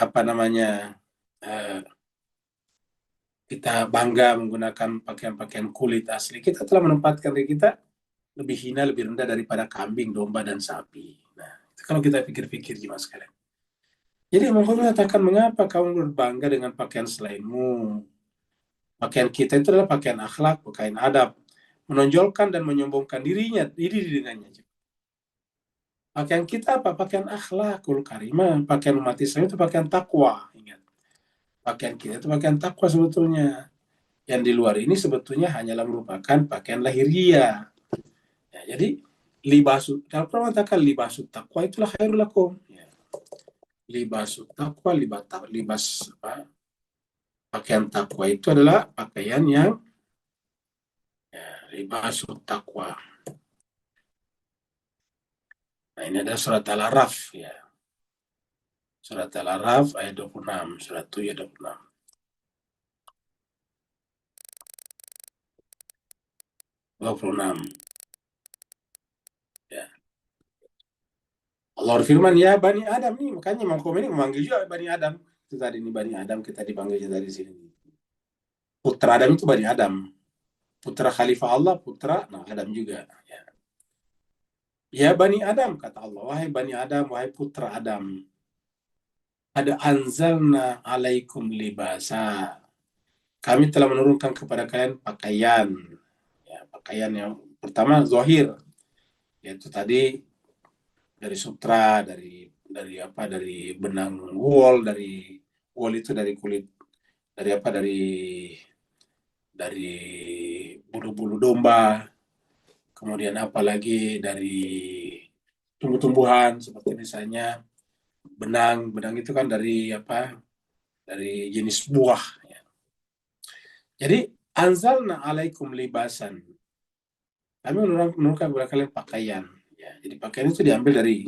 kita bangga menggunakan pakaian-pakaian kulit asli. Kita telah menempatkan diri kita lebih hina, lebih rendah daripada kambing, domba, dan sapi. Nah, itu kalau kita pikir-pikir gimana sekalian. Jadi Imam Khomeini mengatakan, mengapa kamu berbangga dengan pakaian selainmu? Pakaian kita itu adalah pakaian akhlak, pakaian adab, menonjolkan dan menyombongkan diri dengannya. Pakaian kita apa? Pakaian akhlakul karimah. Pakaian umat Islam itu pakaian takwa. Ingat, pakaian kita itu pakaian takwa sebetulnya. Yang di luar ini sebetulnya hanyalah merupakan pakaian lahiriah. Ya, jadi libasu, kalau pernah mengatakan libasu takwa itulah khairul lakum. Ya. Libasu takwa, libas apa? Pakaian takwa itu adalah pakaian yang ya, libasu takwa. Nah, ini ada surat Al-Araf ya. Surat Al-Araf ayat 26, surat 7 ayat 26. 26. Ya. Allah berfirman, ya Bani Adam nih, makanya Imam Khomeini memanggil juga Bani Adam. Itu tadi nih Bani Adam kita dipanggil dari sini. Putra Adam itu Bani Adam. Putra Khalifah Allah, putra nah Adam juga. Ya. Ya Bani Adam, kata Allah, wahai Bani Adam, wahai putra Adam. Ada anzalna alaikum libasa. Kami telah menurunkan kepada kalian pakaian. Ya, pakaian yang pertama zahir, yaitu tadi dari sutra, dari apa, dari benang wool, dari wool itu dari kulit, dari apa, dari bulu-bulu domba, kemudian apalagi dari tumbuh-tumbuhan seperti misalnya benang, benang itu kan dari apa, dari jenis buah ya. Jadi anzalna alaikum libasan, kami menurunkan kepada kalian pakaian ya. Jadi pakaian itu diambil dari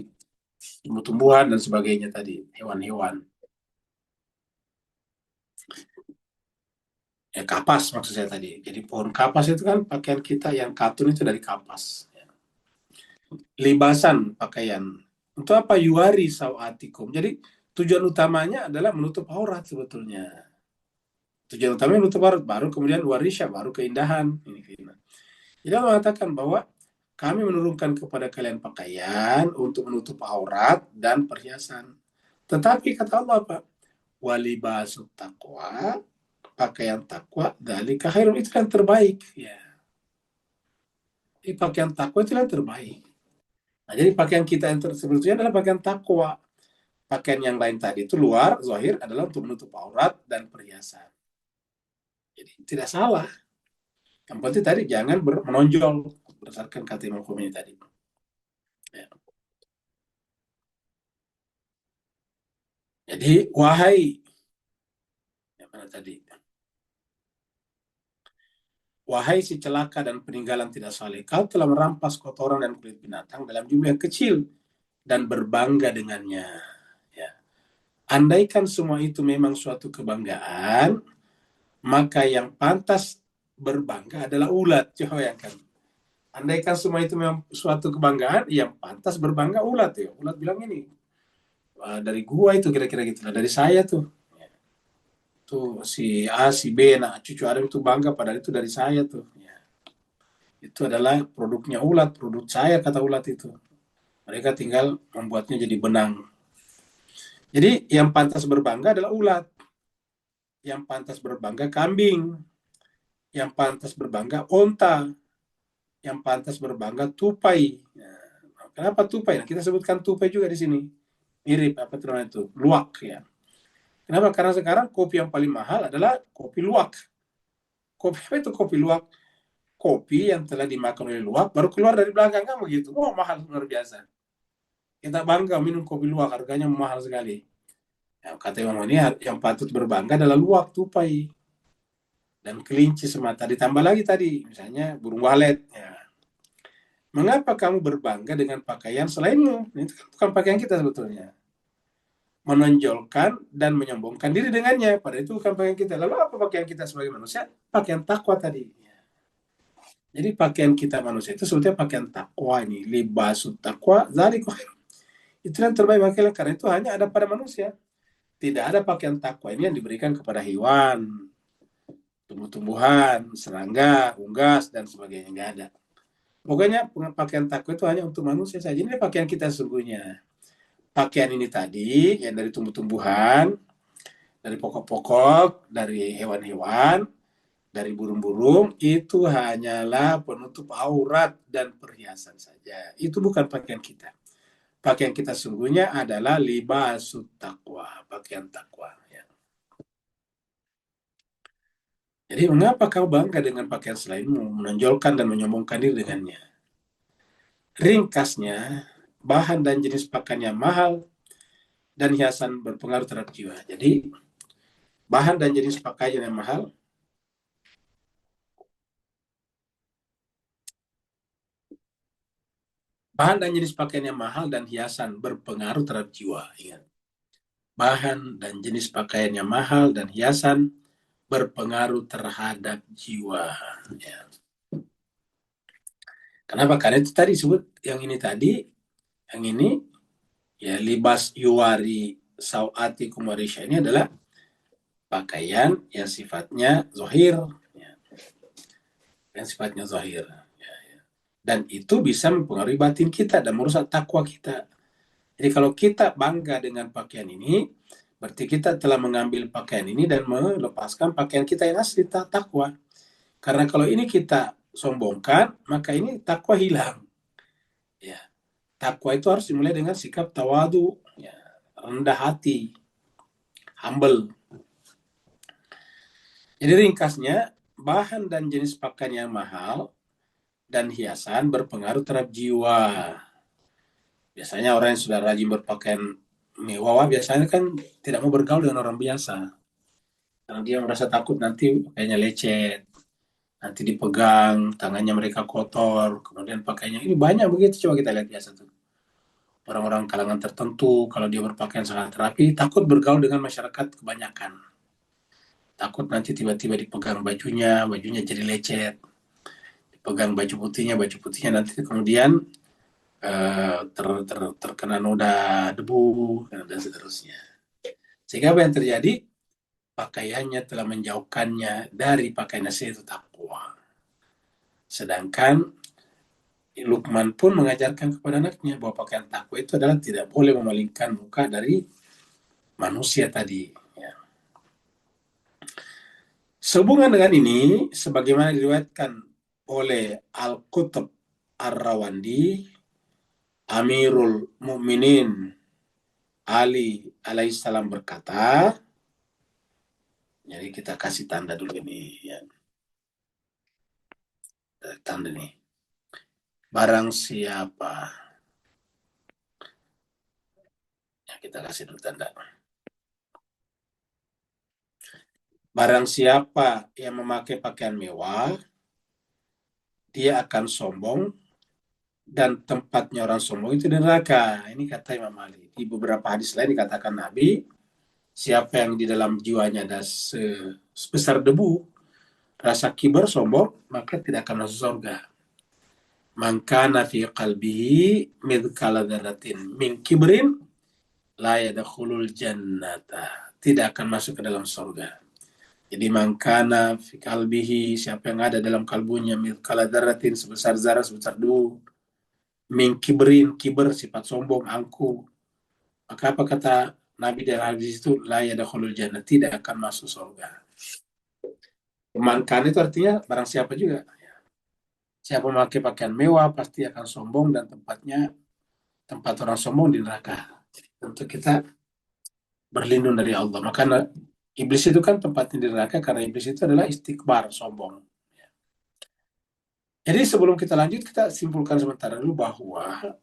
tumbuh-tumbuhan dan sebagainya tadi, hewan-hewan ya, kapas maksud saya tadi. Jadi pohon kapas itu kan pakaian kita yang katun itu dari kapas ya. Libasan pakaian untuk apa? Yuari sawatikum. Jadi tujuan utamanya adalah menutup aurat sebetulnya. Tujuan utamanya menutup aurat, baru kemudian warisya, baru keindahan. Jadi Allah mengatakan bahwa kami menurunkan kepada kalian pakaian untuk menutup aurat dan perhiasan. Tetapi kata Allah apa? Walibasut taqwa, pakaian takwa, dzalika khairun, itu yang terbaik ya. Jadi pakaian takwa itu yang terbaik. Nah, jadi pakaian kita yang sebetulnya adalah pakaian takwa. Pakaian yang lain tadi itu luar, zahir, adalah untuk menutup aurat dan perhiasan. Jadi tidak salah. Yang penting tadi jangan menonjol berdasarkan kata Imam Khomeini tadi. Ya. Jadi wahai, yang mana tadi? Wahai si celaka dan peninggalan tidak saleh, kau telah merampas kotoran dan kulit binatang dalam jumlah yang kecil dan berbangga dengannya. Ya. Andaikan semua itu memang suatu kebanggaan, maka yang pantas berbangga adalah ulat. Coba bayangkan. Andaikan semua itu memang suatu kebanggaan, yang pantas berbangga ulat ya. Ulat bilang ini, dari gua itu kira-kira gitu lah, dari saya tuh. Tuh si A, si B, nah cucu Adam itu bangga padahal itu dari saya tuh. Ya. Itu adalah produknya ulat, produk saya kata ulat itu. Mereka tinggal membuatnya jadi benang. Jadi yang pantas berbangga adalah ulat. Yang pantas berbangga kambing. Yang pantas berbangga onta. Yang pantas berbangga tupai. Nah, kenapa tupai? Nah, kita sebutkan tupai juga di sini. Mirip apa namanya itu? Luwak ya. Kenapa? Karena sekarang kopi yang paling mahal adalah kopi luwak. Kopi apa itu kopi luwak? Kopi yang telah dimakan oleh luwak baru keluar dari belakang kan begitu. Oh, mahal luar biasa. Kita bangga minum kopi luwak, harganya mahal sekali. Ya, kata Imam ini yang patut berbangga adalah luwak, tupai, dan kelinci semata. Ditambah lagi tadi, misalnya burung walet. Ya. Mengapa kamu berbangga dengan pakaian selainmu? Itu bukan pakaian kita sebetulnya. Menonjolkan dan menyombongkan diri dengannya. Pada itu bukan pakaian kita. Lalu apa pakaian kita sebagai manusia? Pakaian takwa tadi. Jadi pakaian kita manusia itu sebetulnya pakaian takwa ini. Libasut takwa, dzalika khair. Itu yang terbaik pakaian, karena itu hanya ada pada manusia. Tidak ada pakaian takwa ini yang diberikan kepada hewan, tumbuh-tumbuhan, serangga, unggas, dan sebagainya. Nggak ada. Pokoknya pakaian takwa itu hanya untuk manusia saja. Ini pakaian kita sesungguhnya. Pakaian ini tadi yang dari tumbuh-tumbuhan, dari pokok-pokok, dari hewan-hewan, dari burung-burung, itu hanyalah penutup aurat dan perhiasan saja. Itu bukan pakaian kita. pakaian kita sungguhnya adalah libasut taqwa, pakaian takwa. Ya. Jadi mengapa kau bangga dengan pakaian selainmu, menonjolkan dan menyombongkan diri dengannya? Ringkasnya, bahan dan jenis pakaiannya mahal dan hiasan berpengaruh terhadap jiwa. Jadi bahan dan jenis pakaian yang mahal, bahan dan jenis pakaian yang mahal dan hiasan berpengaruh terhadap jiwa. Ingat, bahan dan jenis pakaian yang mahal dan hiasan berpengaruh terhadap jiwa. Ya. Kenapa? Karena itu tadi sebut yang ini tadi, yang ini ya libas yuwari sawati kumarisha ini adalah pakaian yang sifatnya zahir, ya. Yang sifatnya zahir. Ya, ya. Dan itu bisa mempengaruhi batin kita dan merusak takwa kita. Jadi kalau kita bangga dengan pakaian ini, berarti kita telah mengambil pakaian ini dan melepaskan pakaian kita yang asli, takwa. Karena kalau ini kita sombongkan, maka ini takwa hilang. Ya. Takwa itu harus dimulai dengan sikap tawadu, ya, rendah hati, humble. Jadi ringkasnya, bahan dan jenis pakaian yang mahal dan hiasan berpengaruh terhadap jiwa. Biasanya orang yang sudah rajin berpakaian mewah, biasanya kan tidak mau bergaul dengan orang biasa. Karena dia merasa takut nanti pakaiannya lecet, nanti dipegang, tangannya mereka kotor, kemudian pakaiannya. Ini banyak begitu, coba kita lihat biasa tuh. Orang-orang kalangan tertentu, kalau dia berpakaian sangat rapi, takut bergaul dengan masyarakat kebanyakan. Takut nanti tiba-tiba dipegang bajunya, bajunya jadi lecet. Dipegang baju putihnya nanti kemudian terkena noda debu, dan seterusnya. Sehingga apa yang terjadi? Pakaiannya telah menjauhkannya dari pakaian asli itu takwa. Sedangkan Luqman pun mengajarkan kepada anaknya bahwa pakaian takwa itu adalah tidak boleh memalingkan muka dari manusia tadi. Ya. Sehubungan dengan ini, sebagaimana diriwayatkan oleh Al-Qutb Ar-Rawandi, Amirul Mukminin Ali alaihissalam berkata, jadi kita kasih tanda dulu ini, ya. Tanda nih. Barang siapa, ya kita kasih dulu tanda. Barang siapa yang memakai pakaian mewah, dia akan sombong dan tempatnya orang sombong itu di neraka. Ini kata Imam Ali. Di beberapa hadis lain dikatakan Nabi, siapa yang di dalam jiwanya ada sebesar debu, rasa kibar sombong, maka tidak akan masuk surga. Man kana fi qalbihi mithqala dzarratin min kibrin la yadkhulul jannata. Tidak akan masuk ke dalam surga. Jadi mangkana fi kalbihi, siapa yang ada dalam kalbunya mithqala dzarratin, sebesar zarah, sebesar debu, min kibrin, kiber sifat sombong, angkuh. Maka apa kata Nabi dalam hadis itu? La yadkhulul jannah, tidak akan masuk surga. Mangkana itu artinya barang siapa juga. Siapa memakai pakaian mewah pasti akan sombong dan tempatnya tempat orang sombong di neraka. Tentu kita berlindung dari Allah. Maka iblis itu kan tempatnya di neraka karena iblis itu adalah istikbar, sombong. Jadi sebelum kita lanjut, kita simpulkan sementara dulu bahwa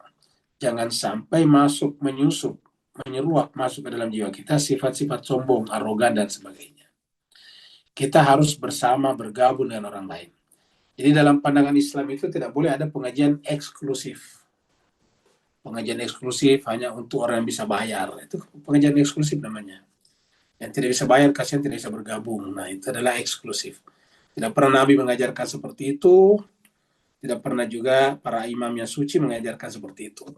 jangan sampai menyusup, menyeruak masuk ke dalam jiwa kita sifat-sifat sombong, arogan, dan sebagainya. Kita harus bersama bergabung dengan orang lain. Jadi dalam pandangan Islam itu tidak boleh ada pengajian eksklusif. Pengajian eksklusif hanya untuk orang yang bisa bayar. Itu pengajian eksklusif namanya. Yang tidak bisa bayar, kasihan tidak bisa bergabung. Nah, itu adalah eksklusif. Tidak pernah Nabi mengajarkan seperti itu. Tidak pernah juga para imam yang suci mengajarkan seperti itu.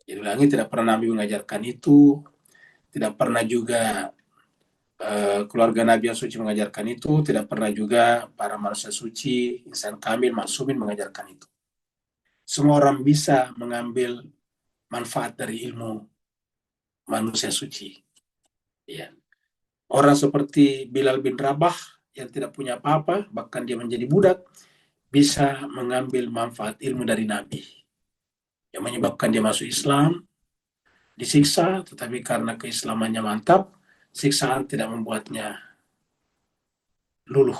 Jadi ulangi, tidak pernah Nabi mengajarkan itu. Tidak pernah juga keluarga Nabi yang suci mengajarkan itu. Tidak pernah juga para manusia suci, insan kamil, maksumin mengajarkan itu. Semua orang bisa mengambil manfaat dari ilmu manusia suci. Ya. Orang seperti Bilal bin Rabah yang tidak punya apa-apa, bahkan dia menjadi budak, bisa mengambil manfaat ilmu dari Nabi. yang menyebabkan dia masuk Islam, disiksa, tetapi karena keislamannya mantap, siksaan tidak membuatnya luluh.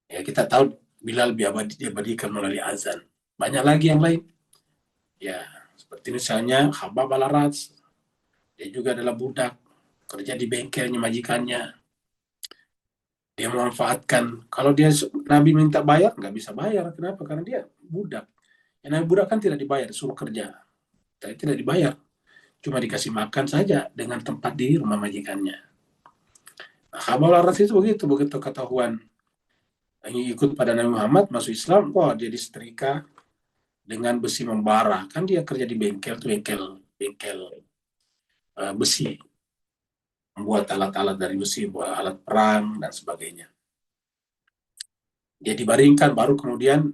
Ya, kita tahu Bilal diabadikan melalui azan. Banyak lagi yang lain. Ya, seperti misalnya Khabbab al-Arat, dia juga adalah budak, kerja di bengkelnya majikannya. Dia memanfaatkan, kalau dia Nabi minta bayar, nggak bisa bayar. Kenapa? Karena dia budak. Ya, Nabi budak kan tidak dibayar, suruh kerja. Tapi tidak dibayar. Cuma dikasih makan saja dengan tempat di rumah majikannya. Nah, Khabbab al-Arat itu begitu, begitu ketahuan ikut pada Nabi Muhammad, masuk Islam, wah dia disetrika dengan besi membara. Kan dia kerja di bengkel tuh, bengkel bengkel besi, membuat alat-alat dari besi, buat alat perang dan sebagainya. Dia dibaringkan, baru kemudian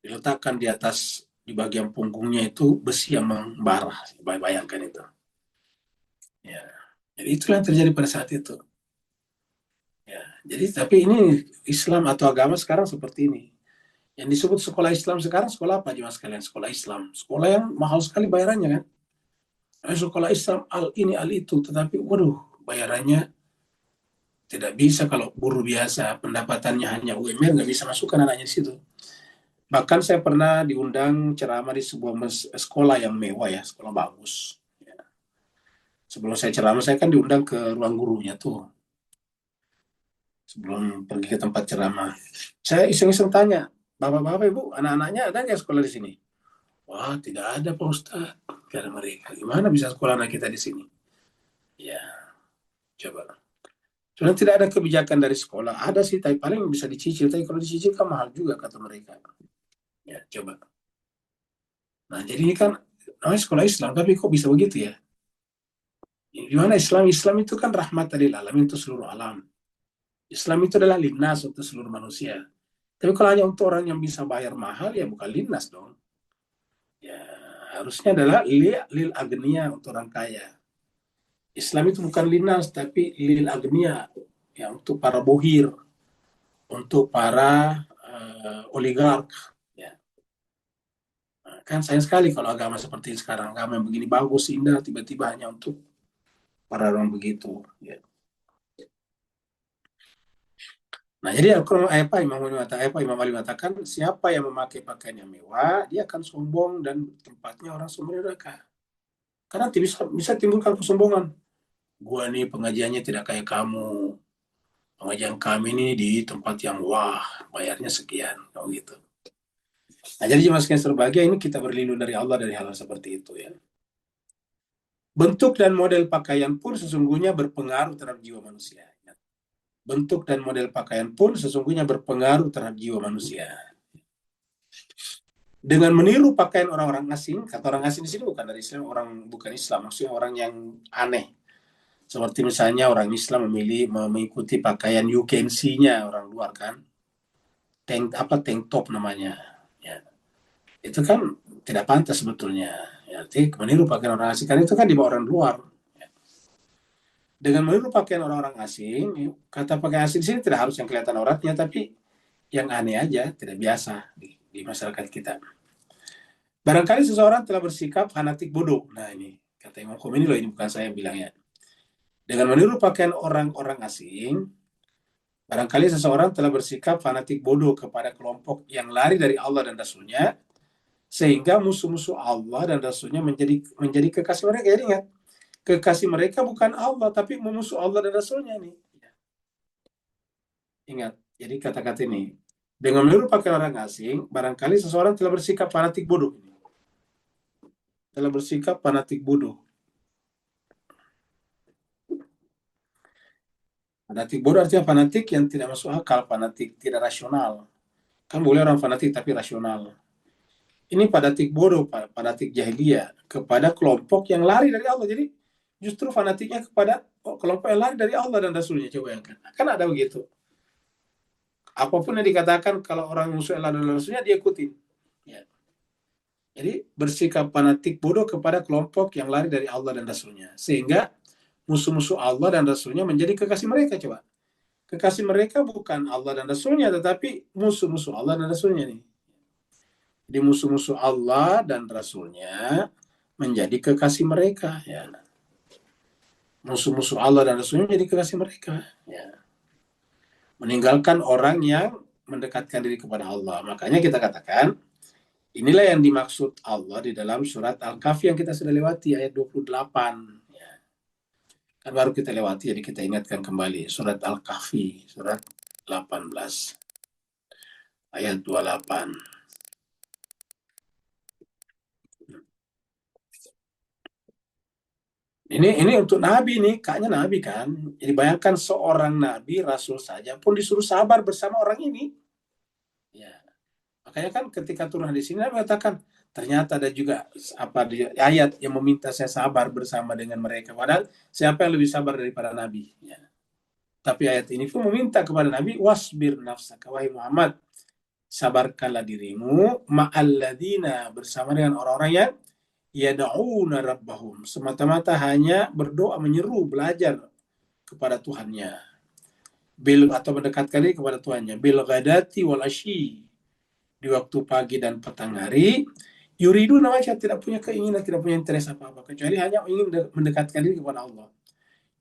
diletakkan di atas, di bagian punggungnya itu besi yang membara. Bayangkan itu. Ya. Jadi itulah yang terjadi pada saat itu. Ya. Jadi tapi ini Islam atau agama sekarang seperti ini. Yang disebut sekolah Islam sekarang sekolah apa aja mas kalian? Sekolah Islam. Sekolah yang mahal sekali bayarannya kan? Sekolah Islam al ini al itu, tetapi waduh bayarannya tidak bisa. Kalau buruh biasa pendapatannya hanya UMR, nggak bisa masukkan anaknya di situ. Bahkan saya pernah diundang ceramah di sebuah sekolah yang mewah ya, sekolah bagus. Ya. Sebelum saya ceramah, saya kan diundang ke ruang gurunya tuh. Sebelum pergi ke tempat ceramah, saya iseng-iseng tanya, bapak-bapak ibu, anak-anaknya ada nggak sekolah di sini? Wah, tidak ada Pak Ustadz, kata mereka. Gimana bisa sekolah anak kita di sini? Ya, coba. Sebenarnya tidak ada kebijakan dari sekolah. Ada sih, tapi paling bisa dicicil. Tapi kalau dicicil kan mahal juga, kata mereka. Ya, coba. Nah, jadi ini kan namanya sekolah Islam, tapi kok bisa begitu ya? Di mana Islam? Islam itu kan rahmat lil alamin, untuk seluruh alam. Islam itu adalah linnas untuk seluruh manusia. Tapi kalau hanya untuk orang yang bisa bayar mahal, ya bukan linnas dong. Ya, harusnya adalah lil agniya, untuk orang kaya. Islam itu bukan linnas, tapi lil agniya, ya untuk para bohir, untuk para oligark. Ya. Nah, kan sayang sekali kalau agama seperti sekarang, agama yang begini bagus, indah, tiba-tiba hanya untuk para orang begitu. Ya. Nah, jadi Imam Ali mengatakan, siapa yang memakai pakaian yang mewah, dia akan sombong dan tempatnya orang sombong neraka. Karena bisa timbulkan kesombongan. Gua nih pengajiannya tidak kayak kamu. Pengajian kami ini di tempat yang wah, bayarnya sekian, kalau gitu. Nah, jadi jemaah sekalian berbahagia, ini kita berlindung dari Allah dari hal-hal seperti itu ya. Bentuk dan model pakaian pun sesungguhnya berpengaruh terhadap jiwa manusia. Bentuk dan model pakaian pun sesungguhnya berpengaruh terhadap jiwa manusia. Dengan meniru pakaian orang-orang asing, kata orang asing di sini bukan dari Islam, orang bukan Islam, maksudnya orang yang aneh. Seperti misalnya orang Islam mengikuti pakaian UKNC-nya orang luar kan, tank top namanya. Ya. Itu kan tidak pantas sebetulnya. Ya, jadi meniru pakaian orang asing, karena itu kan di bawah orang luar. Ya. Dengan meniru pakaian orang-orang asing, kata pakaian asing di sini tidak harus yang kelihatan auratnya, tapi yang aneh aja, tidak biasa di masyarakat kita. Barangkali seseorang telah bersikap fanatik bodoh. Nah ini, kata Imam Khomeini loh, ini bukan saya bilangnya. Dengan meniru pakaian orang-orang asing, barangkali seseorang telah bersikap fanatik bodoh kepada kelompok yang lari dari Allah dan Rasulnya, sehingga musuh-musuh Allah dan Rasulnya menjadi kekasih mereka. Jadi ingat, kekasih mereka bukan Allah, tapi memusuh Allah dan Rasulnya nih. Ingat, jadi kata-kata ini. Dengan meniru pakaian orang asing, barangkali seseorang telah bersikap fanatik bodoh. Telah bersikap fanatik bodoh. Fanatik bodoh artinya fanatik yang tidak masuk akal, fanatik tidak rasional. Kan boleh orang fanatik tapi rasional. Ini fanatik bodoh, fanatik jahiliyah kepada kelompok yang lari dari Allah. Jadi justru fanatiknya kepada kelompok yang lari dari Allah dan Rasulnya. Coba yang kan ada begitu. Apapun yang dikatakan kalau orang musuh Allah dan Rasulnya dia ikutin. Ya. Jadi bersikap fanatik bodoh kepada kelompok yang lari dari Allah dan Rasulnya. Sehingga musuh-musuh Allah dan Rasulnya menjadi kekasih mereka. Coba. Kekasih mereka bukan Allah dan Rasulnya, tetapi musuh-musuh Allah dan Rasulnya nih. Di musuh-musuh Allah dan Rasulnya menjadi kekasih mereka. Ya. Musuh-musuh Allah dan Rasulnya menjadi kekasih mereka. Ya. Meninggalkan orang yang mendekatkan diri kepada Allah. Makanya kita katakan, inilah yang dimaksud Allah di dalam surat Al-Kahfi yang kita sudah lewati, ayat 28. Ya. Kan baru kita lewati, jadi kita ingatkan kembali. Surat Al-Kahfi, surat 18, ayat 28. Ini untuk Nabi nih, kayaknya Nabi kan. Jadi bayangkan seorang Nabi, Rasul saja pun disuruh sabar bersama orang ini. Ya. Makanya kan ketika turun di sini Nabi katakan, ternyata ada juga ayat yang meminta saya sabar bersama dengan mereka. Padahal siapa yang lebih sabar daripada Nabi? Ya. Tapi ayat ini pun meminta kepada Nabi, wasbir nafsaka, wahai Muhammad, sabarkanlah dirimu ma'alladina, bersama dengan orang-orang yang yad'una rabbahum, semata-mata hanya berdoa, menyeru, belajar kepada Tuhannya, atau mendekatkan diri kepada Tuhannya, bil ghadati wal asyi, di waktu pagi dan petang hari, yuridu nawajah, tidak punya keinginan, tidak punya interest apa-apa, kecuali hanya ingin mendekatkan diri kepada Allah.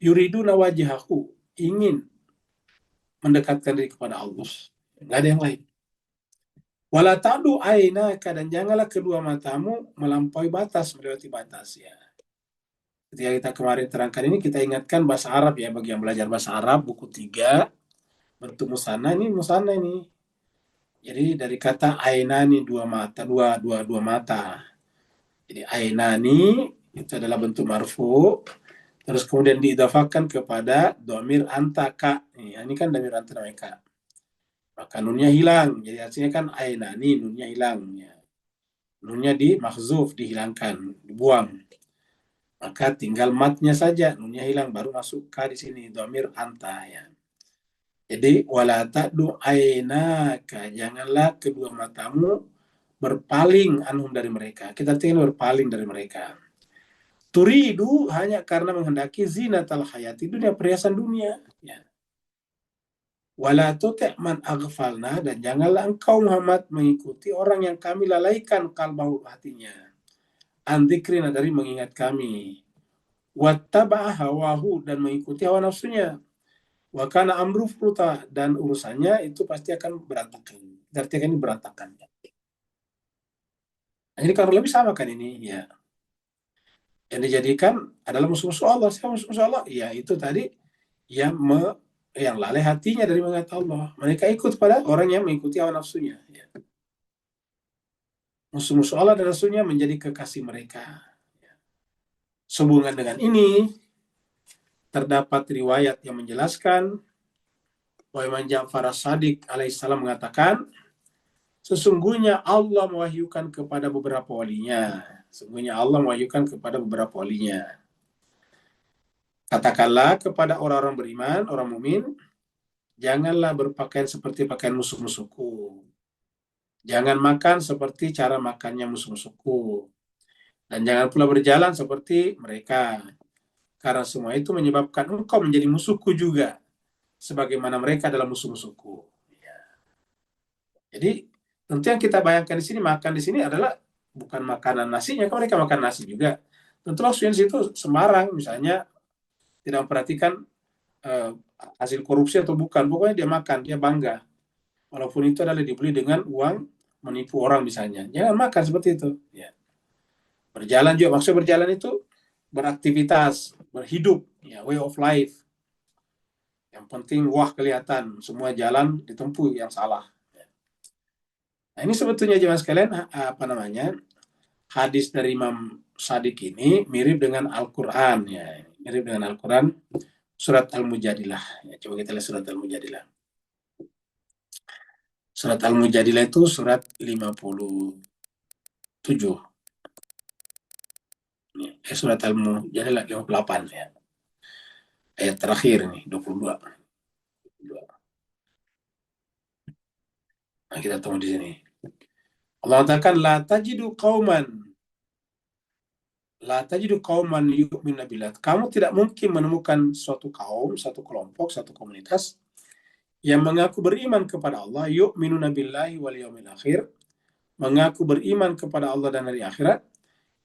Yuridu nawajahaku, ingin mendekatkan diri kepada Allah, nggak ada yang lain. Wala ta'du ainaka, dan janganlah kedua matamu melampaui batas, melewati batas. Ya. Ketika kita kemarin terangkan ini, kita ingatkan bahasa Arab ya, bagi yang belajar bahasa Arab, buku 3, bentuk musanna ini. Jadi dari kata ainani, dua mata, dua mata. Jadi ainani itu adalah bentuk marfu, terus kemudian diidafakan kepada domir anta ka. Ini kan domir anta namanya ka. Maka nunnya hilang. Jadi artinya kan ainani, nunnya hilang. Ya. Nunnya mahzuf, dihilangkan, dibuang. Maka tinggal matnya saja, nunnya hilang, baru masuk ka di sini, domir anta ya. Jadi wala ta'du ainaka, janganlah kedua matamu berpaling anhum dari mereka. Kita tinggal berpaling dari mereka. Turidu, hanya karena menghendaki zinatal hayati dunia, perhiasan dunia. Ya. Wala tuti' man aghfalna, dan janganlah engkau Muhammad mengikuti orang yang kami lalaikan kalbahu, hatinya. Andzikrina, dari mengingat kami. Wattaba'a hawahu, dan mengikuti hawa nafsunya. Wa kana amru fruta, dan urusannya itu pasti akan berantakan. Artinya ini berantakan. Nah, ini kalau lebih sama kan ini ya. Yang dijadikan adalah musuh-musuh Allah. Siapa musuh-musuh Allah? Ya itu tadi yang yang lalai hatinya dari mengingat Allah. Mereka ikut pada orang yang mengikuti hawa nafsunya. Ya. Musuh-musuh Allah dan Rasulnya menjadi kekasih mereka. Ya. Sehubungan dengan ini, terdapat riwayat yang menjelaskan bahwa Imam Ja'far As-Shadiq alaihissalam mengatakan, sesungguhnya Allah mewahyukan kepada beberapa walinya. Sesungguhnya Allah mewahyukan kepada beberapa walinya. Katakanlah kepada orang-orang beriman, orang mukmin, janganlah berpakaian seperti pakaian musuh-musuhku. Jangan makan seperti cara makannya musuh-musuhku. Dan jangan pula berjalan seperti mereka. Karena semua itu menyebabkan engkau menjadi musuhku juga. Sebagaimana mereka adalah musuh-musuhku. Ya. Jadi tentu yang kita bayangkan di sini, makan di sini adalah bukan makanan nasinya. Kalau mereka makan nasi juga. Tentu maksudnya di situ sembarang, misalnya tidak memperhatikan hasil korupsi atau bukan. Pokoknya dia makan, dia bangga. Walaupun itu adalah dibeli dengan uang menipu orang misalnya. Jangan makan seperti itu. Ya. Berjalan juga, maksudnya berjalan itu beraktivitas, berhidup, ya, way of life. Yang penting wah kelihatan, semua jalan ditempuh yang salah. Nah ini sebetulnya jemaah sekalian, apa namanya, hadis dari Imam Shadiq ini mirip dengan Al-Quran. Ya. Mirip dengan Al-Quran, surat Al-Mujadilah. Ya, coba kita lihat surat Al-Mujadilah. Surat Al-Mujadilah itu surat 57. Surat Al-Mujadilah 58 ya. Ayat terakhir nih, 22. Nah, kita tunggu di sini. Allah katakan la tajidu qauman yu'minuna billah. Kamu tidak mungkin menemukan suatu kaum, satu kelompok, satu komunitas yang mengaku beriman kepada Allah, yu'minuna billahi wal yaumil akhir, mengaku beriman kepada Allah dan hari akhirat,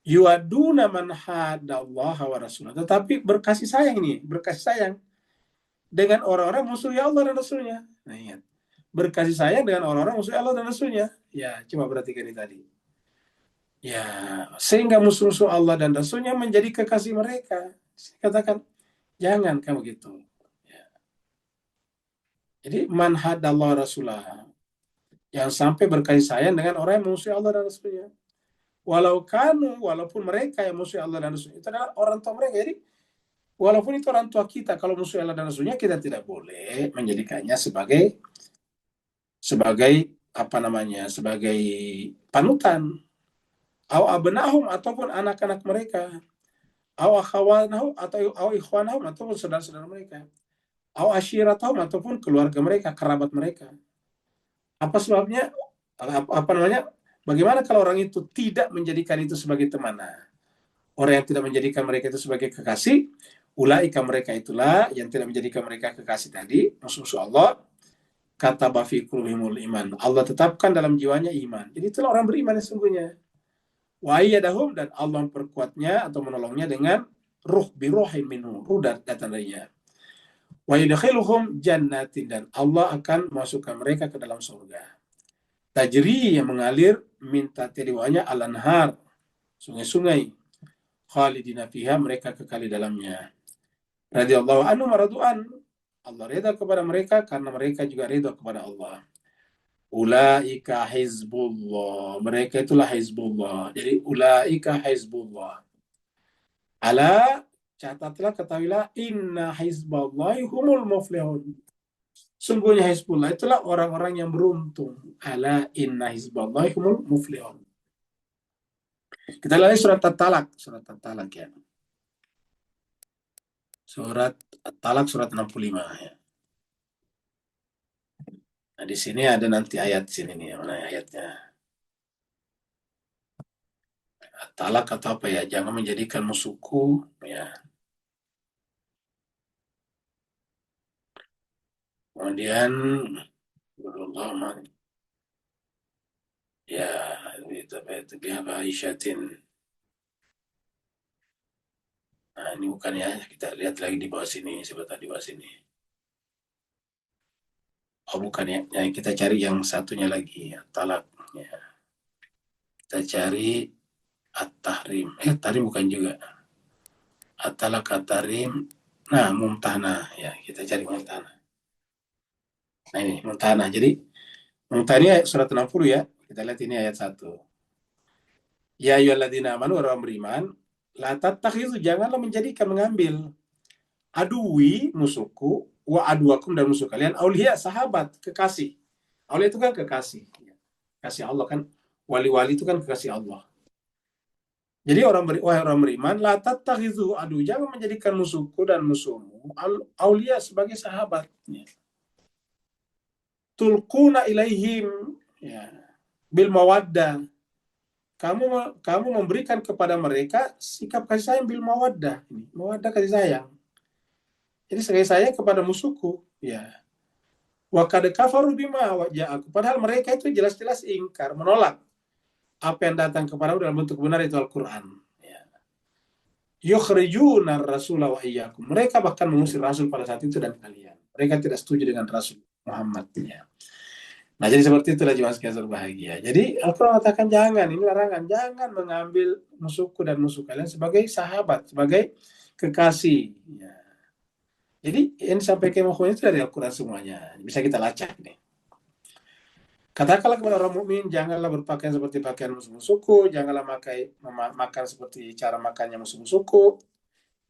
yuaduna man hadallaha wa rasulah, tetapi berkasih sayang nih, berkasih sayang dengan orang-orang musuh Allah dan Rasulnya. Nah, ingat, berkasih sayang dengan orang-orang musuh Allah dan Rasulnya. Ya, coba perhatikan ini tadi. Ya, sehingga musuh-musuh Allah dan Rasulnya menjadi kekasih mereka. Saya katakan, jangan kamu gitu. Ya. Jadi, man hadallahu rasulah, yang sampai berkasih sayang dengan orang yang musuh Allah dan Rasulnya. Walaupun mereka yang musuh Allah dan Rasulnya, itu adalah orang tua mereka. Jadi, walaupun itu orang tua kita, kalau musuh Allah dan Rasulnya, kita tidak boleh menjadikannya sebagai apa namanya, sebagai panutan. Au abnahum, ataupun anak-anak mereka. Au akhawanahum, au ikhwanahum, ataupun saudara-saudara mereka. Au asyiratahum, ataupun keluarga mereka, kerabat mereka. Apa sebabnya? Apa namanya? Bagaimana kalau orang itu tidak menjadikan itu sebagai teman? Nah, orang yang tidak menjadikan mereka itu sebagai kekasih, ulaika, mereka itulah yang tidak menjadikan mereka kekasih tadi, musuh-musuh Allah, kata bafi qulubihimul iman. Allah tetapkan dalam jiwanya iman. Jadi itulah orang beriman yang sesungguhnya. Wa ayyadahum, dan Allah memperkuatnya atau menolongnya dengan ruh, biruhin minhu, ruh datang darinya. Wa yudkhiluhum jannatin, dan Allah akan masukkan mereka ke dalam surga. Tajri, yang mengalir minta tadiwanya al-anhar, sungai-sungai, khalidina fiha, mereka kekal di dalamnya. Radhiyallahu anhu maradu'an, Allah reda kepada mereka karena mereka juga reda kepada Allah. Ulaika hizbullah, mereka itulah hizbullah. Jadi ulaika hizbullah. Ala, catatlah, ketahuilah, inna hizballahi humul muflihun. Sungguhnya Hizbullah itulah orang-orang yang beruntung. Ala inna hizballahi humul muflihun. Kita lihat surat At-Talaq ya. Surat At-Talaq surat 65 ya. Nah, di sini ada nanti ayat sini nih, mana ayatnya? At-Talaq atau apa ya? Jangan menjadikan musuhku ya. Kemudian ya, itu biar Aisyatin. Nah, ini bukan ya, kita lihat lagi di bawah sini, sebentar di bawah sini. Oh, bukan ya, yang kita cari yang satunya lagi, ya, talak. Ya. Kita cari At-Tahrim. Tahrim bukan juga. At-Talak, At-Tahrim. Nah, Mumtana. Ya, kita cari Mumtana. Nah, ini Mumtana. Jadi, Mumtana ini surat 60 ya. Kita lihat ini ayat 1. Ya ayyuhalladzina amanu, orang beriman, la tattakhidhu, janganlah menjadikan, mengambil, adui, musuhku, wa aduakum, dan musuh kalian, auliya, sahabat, kekasih. Auliya itu kan kekasih. Kasih Allah kan, wali-wali itu kan kekasih Allah. Jadi wahai orang beriman, la tattakhidhu adu, jangan menjadikan musuhku dan musuhmu auliya, sebagai sahabat. Tulquna ilaihim ya, bil mawaddah. Kamu memberikan kepada mereka sikap kasih sayang, bil mawaddah. Mawaddah, kasih sayang. Jadi kasih sayang kepada musuhku ya. Wa qad kafaru bima waja'akum, padahal mereka itu jelas-jelas ingkar, menolak apa yang datang kepadamu dalam bentuk benar, itu Al-Quran. Yukhrijuna rasula wa iyyakum, mereka bahkan mengusir Rasul pada saat itu dan kalian. Mereka tidak setuju dengan Rasul Muhammad. Ya. Nah, jadi seperti itulah jemaah sekalian berbahagia. Jadi Al-Quran mengatakan jangan, ini larangan, jangan mengambil musuhku dan musuh kalian sebagai sahabat, sebagai kekasih. Ya. Jadi yang disampaikan itu dari Al-Quran semuanya. Bisa kita lacak nih. Katakanlah kepada orang mukmin, janganlah berpakaian seperti pakaian musuh-musuhku, janganlah makan seperti cara makannya musuh-musuhku.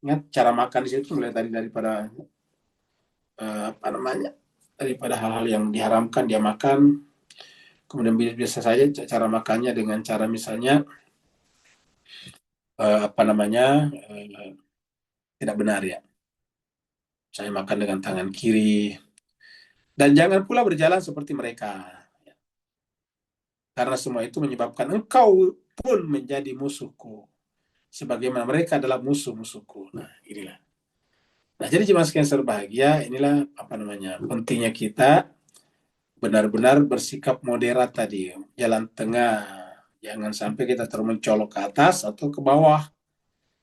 Ingat, cara makan di situ mulai tadi daripada apa namanya, daripada hal-hal yang diharamkan dia makan. Kemudian biasa saja cara makannya dengan cara misalnya apa namanya, tidak benar ya. Saya makan dengan tangan kiri. Dan jangan pula berjalan seperti mereka. Karena semua itu menyebabkan engkau pun menjadi musuhku, sebagaimana mereka adalah musuh-musuhku. Nah, inilah. Nah, jadi jemaah sekalian berbahagia, inilah apa namanya, pentingnya kita benar-benar bersikap moderat tadi, jalan tengah. Jangan sampai kita terlalu mencolok ke atas atau ke bawah.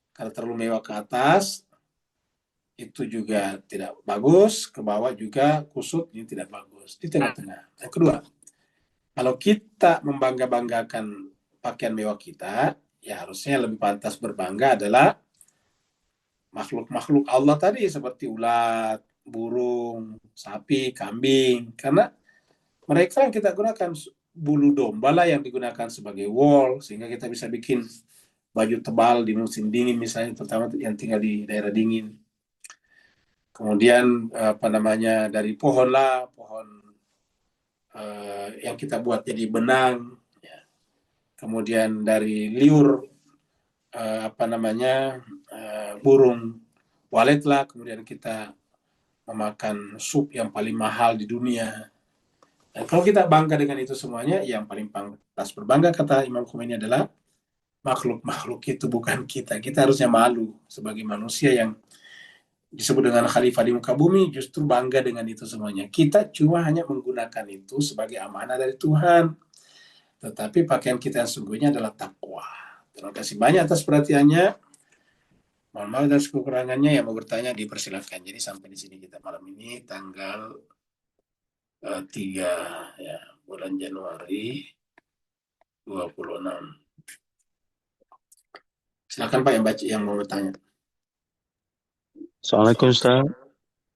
Kalau terlalu mewah ke atas, itu juga tidak bagus, ke bawah juga kusut, ini tidak bagus. Di tengah-tengah. Yang kedua, kalau kita membangga-banggakan pakaian mewah kita, ya harusnya lebih pantas berbangga adalah makhluk-makhluk Allah tadi seperti ulat, burung, sapi, kambing. Karena mereka yang kita gunakan bulu domba lah yang digunakan sebagai wol, sehingga kita bisa bikin baju tebal di musim dingin misalnya, terutama yang tinggal di daerah dingin. Kemudian apa namanya, dari pohon lah, pohon yang kita buat jadi benang. Ya. Kemudian dari liur apa namanya, burung walet lah. Kemudian kita memakan sup yang paling mahal di dunia. Dan kalau kita bangga dengan itu semuanya, yang paling pantas berbangga kata Imam Khomeini adalah makhluk-makhluk itu, bukan kita. Kita harusnya malu sebagai manusia yang disebut dengan khalifah di muka bumi, justru bangga dengan itu semuanya. Kita cuma hanya menggunakan itu sebagai amanah dari Tuhan. Tetapi pakaian kita yang sungguhnya adalah takwa. Terima kasih banyak atas perhatiannya. Mohon maaf atas kekurangannya, yang mau bertanya dipersilakan. Jadi sampai di sini kita malam ini, tanggal 3 ya, bulan Januari 26. Silakan Pak yang baca, yang mau bertanya. Assalamualaikum Ustaz.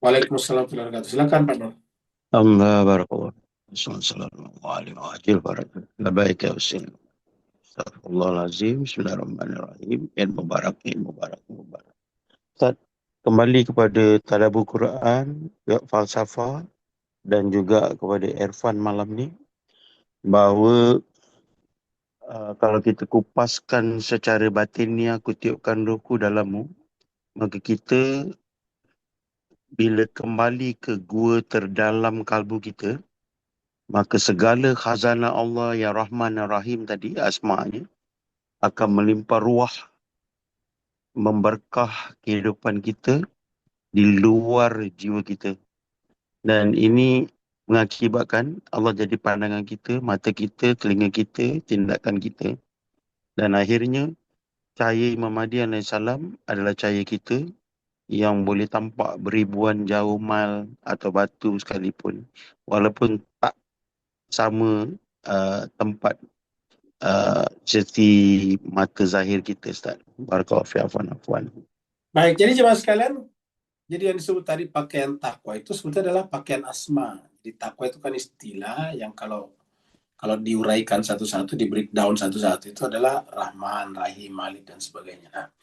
Waalaikumsalam warahmatullahi wabarakatuh. Silakan Pak Nur. Alhamdulillah barakallah. Assalamualaikum warahmatullahi wabarakatuh. Baik ya Ustaz. Astagfirullahaladzim. Bismillahirrahmanirrahim. Yang mubarak, yang mubarak, yang mubarak. Ustaz, kembali kepada tadabbur Quran, falsafah dan juga kepada Irfan malam ni, bahawa kalau kita kupaskan secara batin ni, aku tiupkan rohku dalammu, maka kita bila kembali ke gua terdalam kalbu kita, maka segala khazanah Allah yang Rahman dan Rahim tadi, asma'nya, akan melimpah ruah, memberkah kehidupan kita di luar jiwa kita. Dan ini mengakibatkan Allah jadi pandangan kita, mata kita, telinga kita, tindakan kita. Dan akhirnya, cahaya Imam Mahdi AS adalah cahaya kita yang boleh tampak beribuan jauh mil atau batu sekalipun. Walaupun tak sama tempat seperti mata zahir kita, Ustaz. Barakallahu fi afwan. Baik, jadi jemaah sekalian, jadi yang disebut tadi pakaian takwa itu sebetulnya adalah pakaian asma. Jadi takwa itu kan istilah yang kalau diuraikan satu-satu, di breakdown satu-satu, itu adalah Rahman, Rahim, Malik, dan sebagainya. Nah,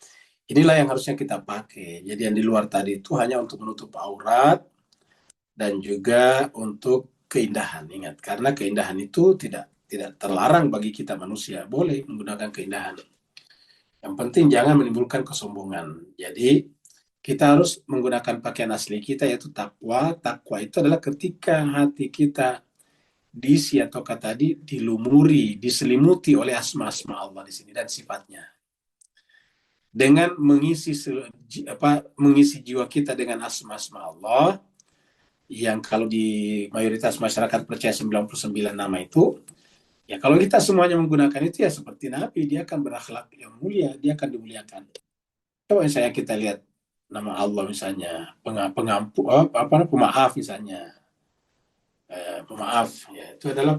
inilah yang harusnya kita pakai. Jadi yang di luar tadi itu hanya untuk menutup aurat dan juga untuk keindahan. Ingat, karena keindahan itu tidak terlarang bagi kita manusia, boleh menggunakan keindahan. Yang penting jangan menimbulkan kesombongan. Jadi kita harus menggunakan pakaian asli kita, yaitu takwa. Takwa itu adalah ketika hati kita diisi atau kata tadi dilumuri, diselimuti oleh asma-asma Allah di sini dan sifatnya. Dengan mengisi jiwa kita dengan asma-asma Allah, yang kalau di mayoritas masyarakat percaya 99 nama itu, ya kalau kita semuanya menggunakan itu, ya seperti Nabi, dia akan berakhlak yang mulia, dia akan dimuliakan. Coba misalnya kita lihat nama Allah misalnya, pemaaf misalnya, pemaaf, ya, itu adalah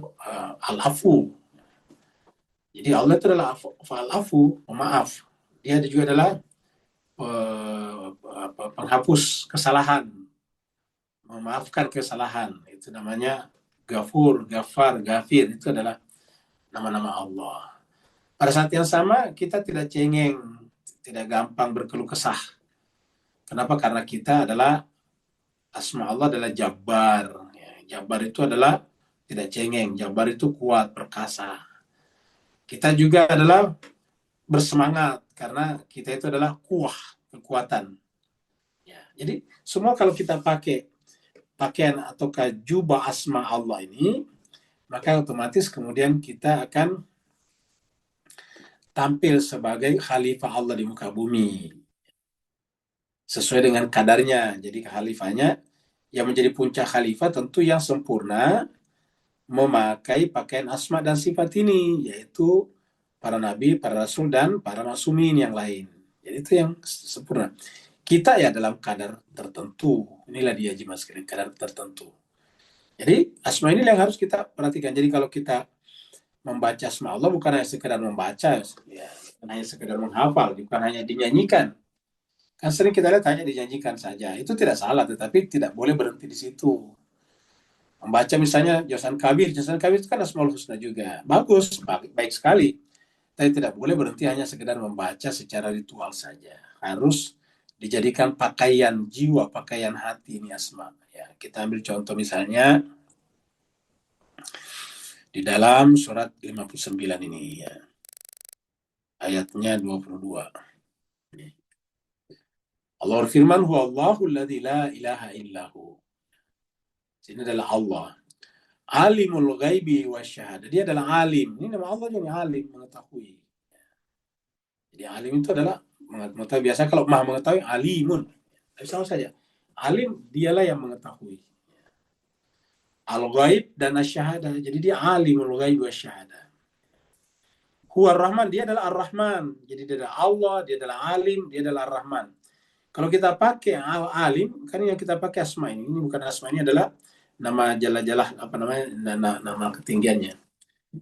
al-afu. Jadi Allah itu adalah al-afu, pemaaf. Dia juga adalah penghapus kesalahan, memaafkan kesalahan. Itu namanya Ghafur, Ghafar, Ghafir. Itu adalah nama-nama Allah. Pada saat yang sama, kita tidak cengeng, tidak gampang berkeluh kesah. Kenapa? Karena kita adalah, asma Allah adalah Jabbar. Ya, Jabbar itu adalah tidak cengeng. Jabbar itu kuat, perkasa. Kita juga adalah bersemangat, karena kita itu adalah kuah, kekuatan. Ya, jadi semua kalau kita pakai pakaian atau jubah asma Allah ini, maka otomatis kemudian kita akan tampil sebagai khalifah Allah di muka bumi. Sesuai dengan kadarnya. Jadi khalifahnya, yang menjadi puncak khalifah tentu yang sempurna, memakai pakaian asma dan sifat ini, yaitu para nabi, para rasul, dan para maksumin yang lain. Jadi itu yang sempurna. Kita ya dalam kadar tertentu. Inilah dia jemaah sekalian, kadar tertentu. Jadi asma ini yang harus kita perhatikan. Jadi kalau kita membaca asma Allah bukan hanya sekedar membaca, ya, bukan hanya sekedar menghafal, bukan hanya dinyanyikan. Kan sering kita lihat hanya dinyanyikan saja. Itu tidak salah, tetapi tidak boleh berhenti di situ. Membaca misalnya Josan Kabir itu kan Asmaul Husna juga. Bagus, baik sekali. Tapi tidak boleh berhenti hanya sekedar membaca secara ritual saja. Harus dijadikan pakaian jiwa, pakaian hati ini asma. Ya, kita ambil contoh misalnya di dalam surat 59 ini ya. Ayatnya 22. Allah berfirman, "Huwallahu alladzi la ilaha illahu." Ini adalah Allah. Alimul ghaibi wasyahadah. Dia adalah alim. Ini nama Allah jadi alim, mengetahui. Jadi alim itu adalah mengetahui. Biasa kalau maha mengetahui, alimun. Tapi sama saja. Alim, dialah yang mengetahui. Al-ghaib dan asyahadah. Jadi dia alimul ghaib wasyahadah. Huwa Rahman, dia adalah Ar-Rahman. Jadi dia adalah Allah, dia adalah alim, dia adalah Ar-Rahman. Kalau kita pakai alim, kan yang kita pakai asma ini. Ini bukan asma, ini adalah nama jala-jala, apa namanya, nama ketinggiannya,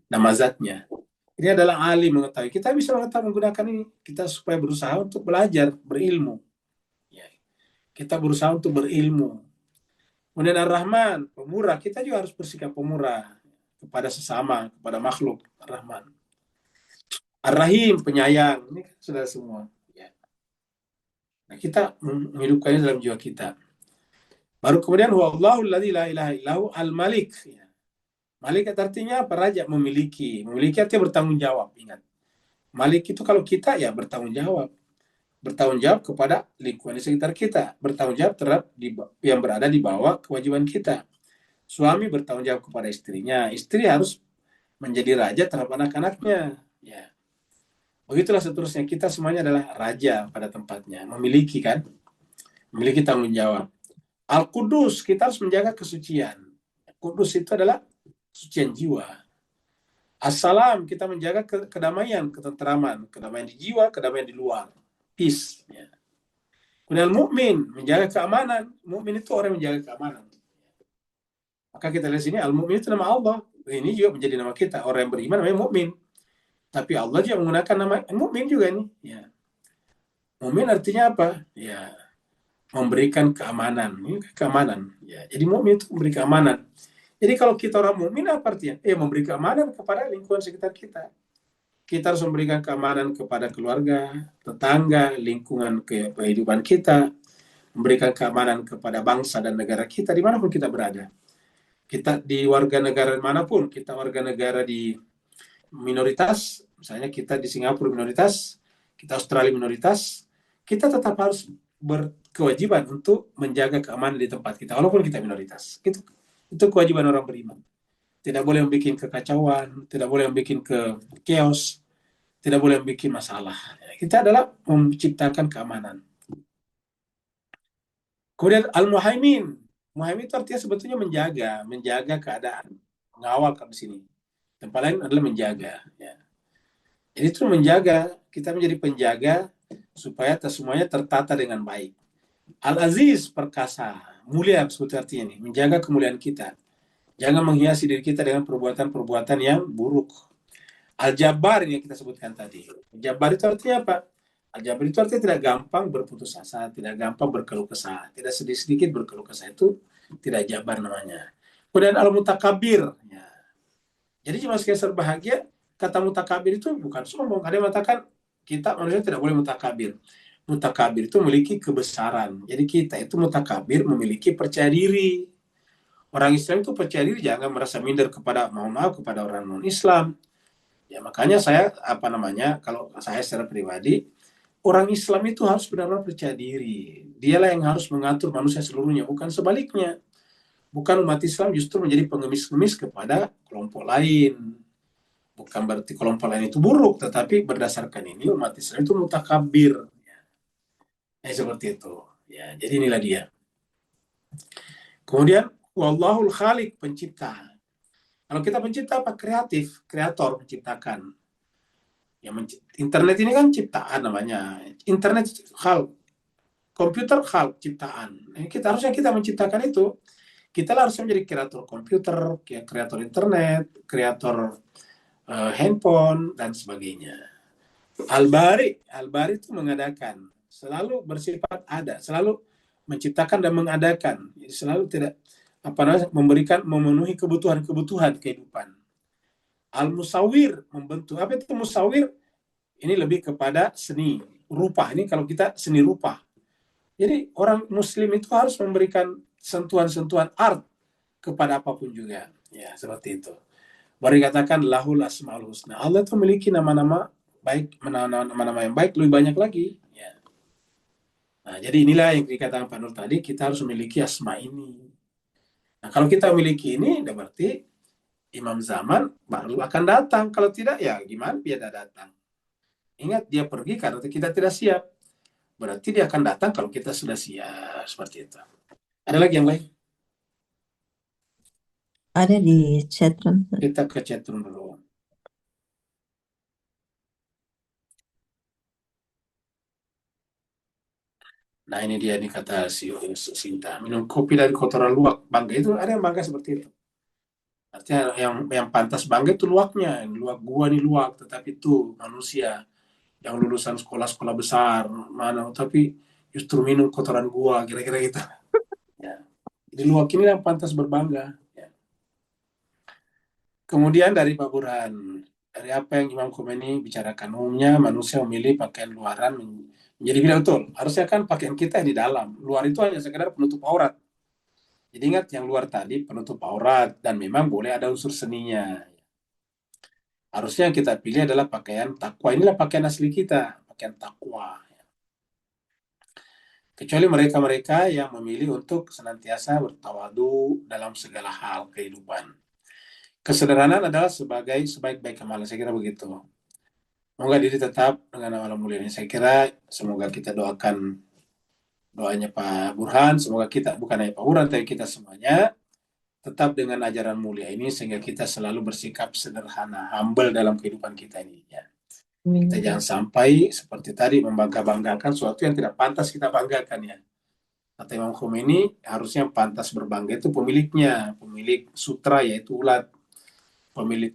nama zatnya. Ini adalah alim, mengetahui. Kita bisa menggunakan ini. Kita supaya berusaha untuk belajar, berilmu. Ya. Kita berusaha untuk berilmu. Kemudian Ar-Rahman, pemurah. Kita juga harus bersikap pemurah kepada sesama, kepada makhluk. Ar-Rahman. Ar-Rahim, penyayang. Ini kan sudah semua. Ya. Nah, kita menghidupkannya dalam jiwa kita. Baru kemudian huwallahu alladzi la ilaha illahu al-Malik. Ya. Malik artinya apa? Raja, memiliki. Memiliki artinya bertanggung jawab. Ingat. Malik itu kalau kita ya bertanggung jawab. Bertanggung jawab kepada lingkungan di sekitar kita. Bertanggung jawab terhadap yang berada di bawah kewajiban kita. Suami bertanggung jawab kepada istrinya. Istri harus menjadi raja terhadap anak-anaknya. Ya. Begitulah seterusnya. Kita semuanya adalah raja pada tempatnya. Memiliki kan? Memiliki tanggung jawab. Al-Qudus, kita harus menjaga kesucian. Kudus itu adalah kesucian jiwa. Assalam, kita menjaga kedamaian, ketenteraman. Kedamaian di jiwa, kedamaian di luar. Peace. Ya. Kemudian mukmin, menjaga keamanan. Mukmin itu orang yang menjaga keamanan. Maka kita lihat sini, al-mukmin itu nama Allah. Ini juga menjadi nama kita. Orang yang beriman namanya mukmin. Tapi Allah juga menggunakan nama mukmin juga nih. Ya. Mukmin artinya apa? Ya, memberikan keamanan. Ini keamanan. Ya. Jadi mukmin itu memberi keamanan. Jadi kalau kita orang mukmin apa artinya? Memberi keamanan kepada lingkungan sekitar kita. Kita harus memberikan keamanan kepada keluarga, tetangga, lingkungan kehidupan kita, memberikan keamanan kepada bangsa dan negara kita dimanapun kita berada. Kita di warga negara manapun, kita warga negara di minoritas, misalnya kita di Singapura minoritas, kita Australia minoritas, kita tetap harus berkewajiban untuk menjaga keamanan di tempat kita, walaupun kita minoritas. Itu kewajiban orang beriman. Tidak boleh membuat kekacauan, tidak boleh membuat chaos, tidak boleh membuat masalah. Kita adalah menciptakan keamanan. Kemudian al-muhaimin. Muhaimin itu artinya sebetulnya menjaga keadaan, mengawal di sini. Tempat lain adalah menjaga. Ya. Jadi itu menjaga, kita menjadi penjaga supaya semuanya tertata dengan baik. Al-Aziz, perkasa, mulia sebetulnya artinya ini, menjaga kemuliaan kita. Jangan menghiasi diri kita dengan perbuatan-perbuatan yang buruk. Al-Jabbar yang kita sebutkan tadi. Al-Jabbar itu artinya apa? Al-Jabbar itu artinya tidak gampang berputus asa, tidak gampang berkeluh kesah, tidak sedikit berkeluh kesah. Itu tidak jabar namanya. Kemudian Al-Mutakabir. Ya. Jadi cuma sekedar bahagia, kata mutakabir itu bukan sombong. Ada yang mengatakan kita manusia tidak boleh mutakabir. Mutakabir itu memiliki kebesaran. Jadi kita itu mutakabir memiliki percaya diri. Orang Islam itu percaya diri, jangan merasa minder kepada, mohon maaf, kepada orang non-Islam. Ya makanya saya, kalau saya secara pribadi, orang Islam itu harus benar-benar percaya diri. Dialah yang harus mengatur manusia seluruhnya, bukan sebaliknya. Bukan umat Islam justru menjadi pengemis-pengemis kepada kelompok lain. Bukan berarti kelompok lain itu buruk, tetapi berdasarkan ini umat Islam itu mutakabir. Seperti itu. Ya, jadi inilah dia. Kemudian wallahul khaliq, pencipta. Kalau kita pencipta apa? Kreatif, kreator, menciptakan. Ya, internet ini kan ciptaan namanya. Internet hal, komputer hal ciptaan. Harusnya kita menciptakan itu. Kita harus menjadi kreator komputer, kreator internet, kreator handphone dan sebagainya. Al-Bari itu mengadakan, selalu bersifat ada, selalu menciptakan dan mengadakan, jadi selalu tidak memenuhi kebutuhan kehidupan. Al-Musawir membentuk. Apa itu musawir? Ini lebih kepada seni rupa. Ini kalau kita seni rupa. Jadi orang Muslim itu harus memberikan sentuhan-sentuhan art kepada apapun juga. Ya, seperti itu. Baru dikatakan lahul asmaul husna. Allah itu memiliki nama-nama baik, nama-nama yang baik lebih banyak lagi. Ya. Nah, jadi inilah yang dikatakan Pak Nur tadi, kita harus memiliki asma ini. Nah, kalau kita memiliki ini, berarti Imam Zaman baru akan datang. Kalau tidak, ya gimana dia datang? Ingat, dia pergi karena kita tidak siap. Berarti dia akan datang kalau kita sudah siap. Seperti itu. Ada lagi yang lain? Ada di chatroom. Kita ke chatroom dulu. Nah, ini dia nih kata si Sinta. Minum kopi dari kotoran luwak. Bangga itu, ada yang bangga seperti itu. Artinya yang pantas bangga itu luwaknya. Luwak gua nih luwak. Tetapi itu manusia yang lulusan sekolah-sekolah besar. Mana, tapi justru minum kotoran gua. Kira-kira gitu. Ya. Jadi luwak ini yang pantas berbangga. Ya. Kemudian dari Pak Burhan. Dari apa yang Imam Khomeini bicarakan, umumnya manusia memilih pakaian luaran menjadi tidak betul. Harusnya kan pakaian kita di dalam. Luar itu hanya sekedar penutup aurat. Jadi ingat yang luar tadi penutup aurat dan memang boleh ada unsur seninya. Harusnya yang kita pilih adalah pakaian takwa. Inilah pakaian asli kita, pakaian takwa. Kecuali mereka-mereka yang memilih untuk senantiasa bertawadu dalam segala hal kehidupan. Kesederhanaan adalah sebagai sebaik-baik amalan. Saya kira begitu. Semoga diri tetap dengan amal mulia ini. Saya kira semoga kita doakan doanya Pak Burhan. Semoga kita, bukan hanya Pak Burhan, tapi kita semuanya tetap dengan ajaran mulia ini sehingga kita selalu bersikap sederhana, humble dalam kehidupan kita ini. Ya. Kita jangan sampai seperti tadi membangga-banggakan sesuatu yang tidak pantas kita banggakan ya. Kata Imam Khomeini, harusnya yang pantas berbangga itu pemiliknya, pemilik sutra yaitu ulat, pemilik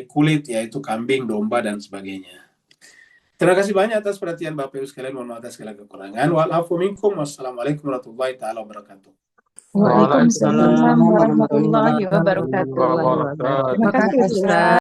kulit yaitu kambing, domba dan sebagainya. Terima kasih banyak atas perhatian Bapak Ibu sekalian. Mohon maaf atas segala kekurangan. Wa'alafu minkum. Wassalamualaikum warahmatullahi taala wabarakatuh. Waalaikumsalam warahmatullahi wabarakatuh. Terima kasih Ustaz.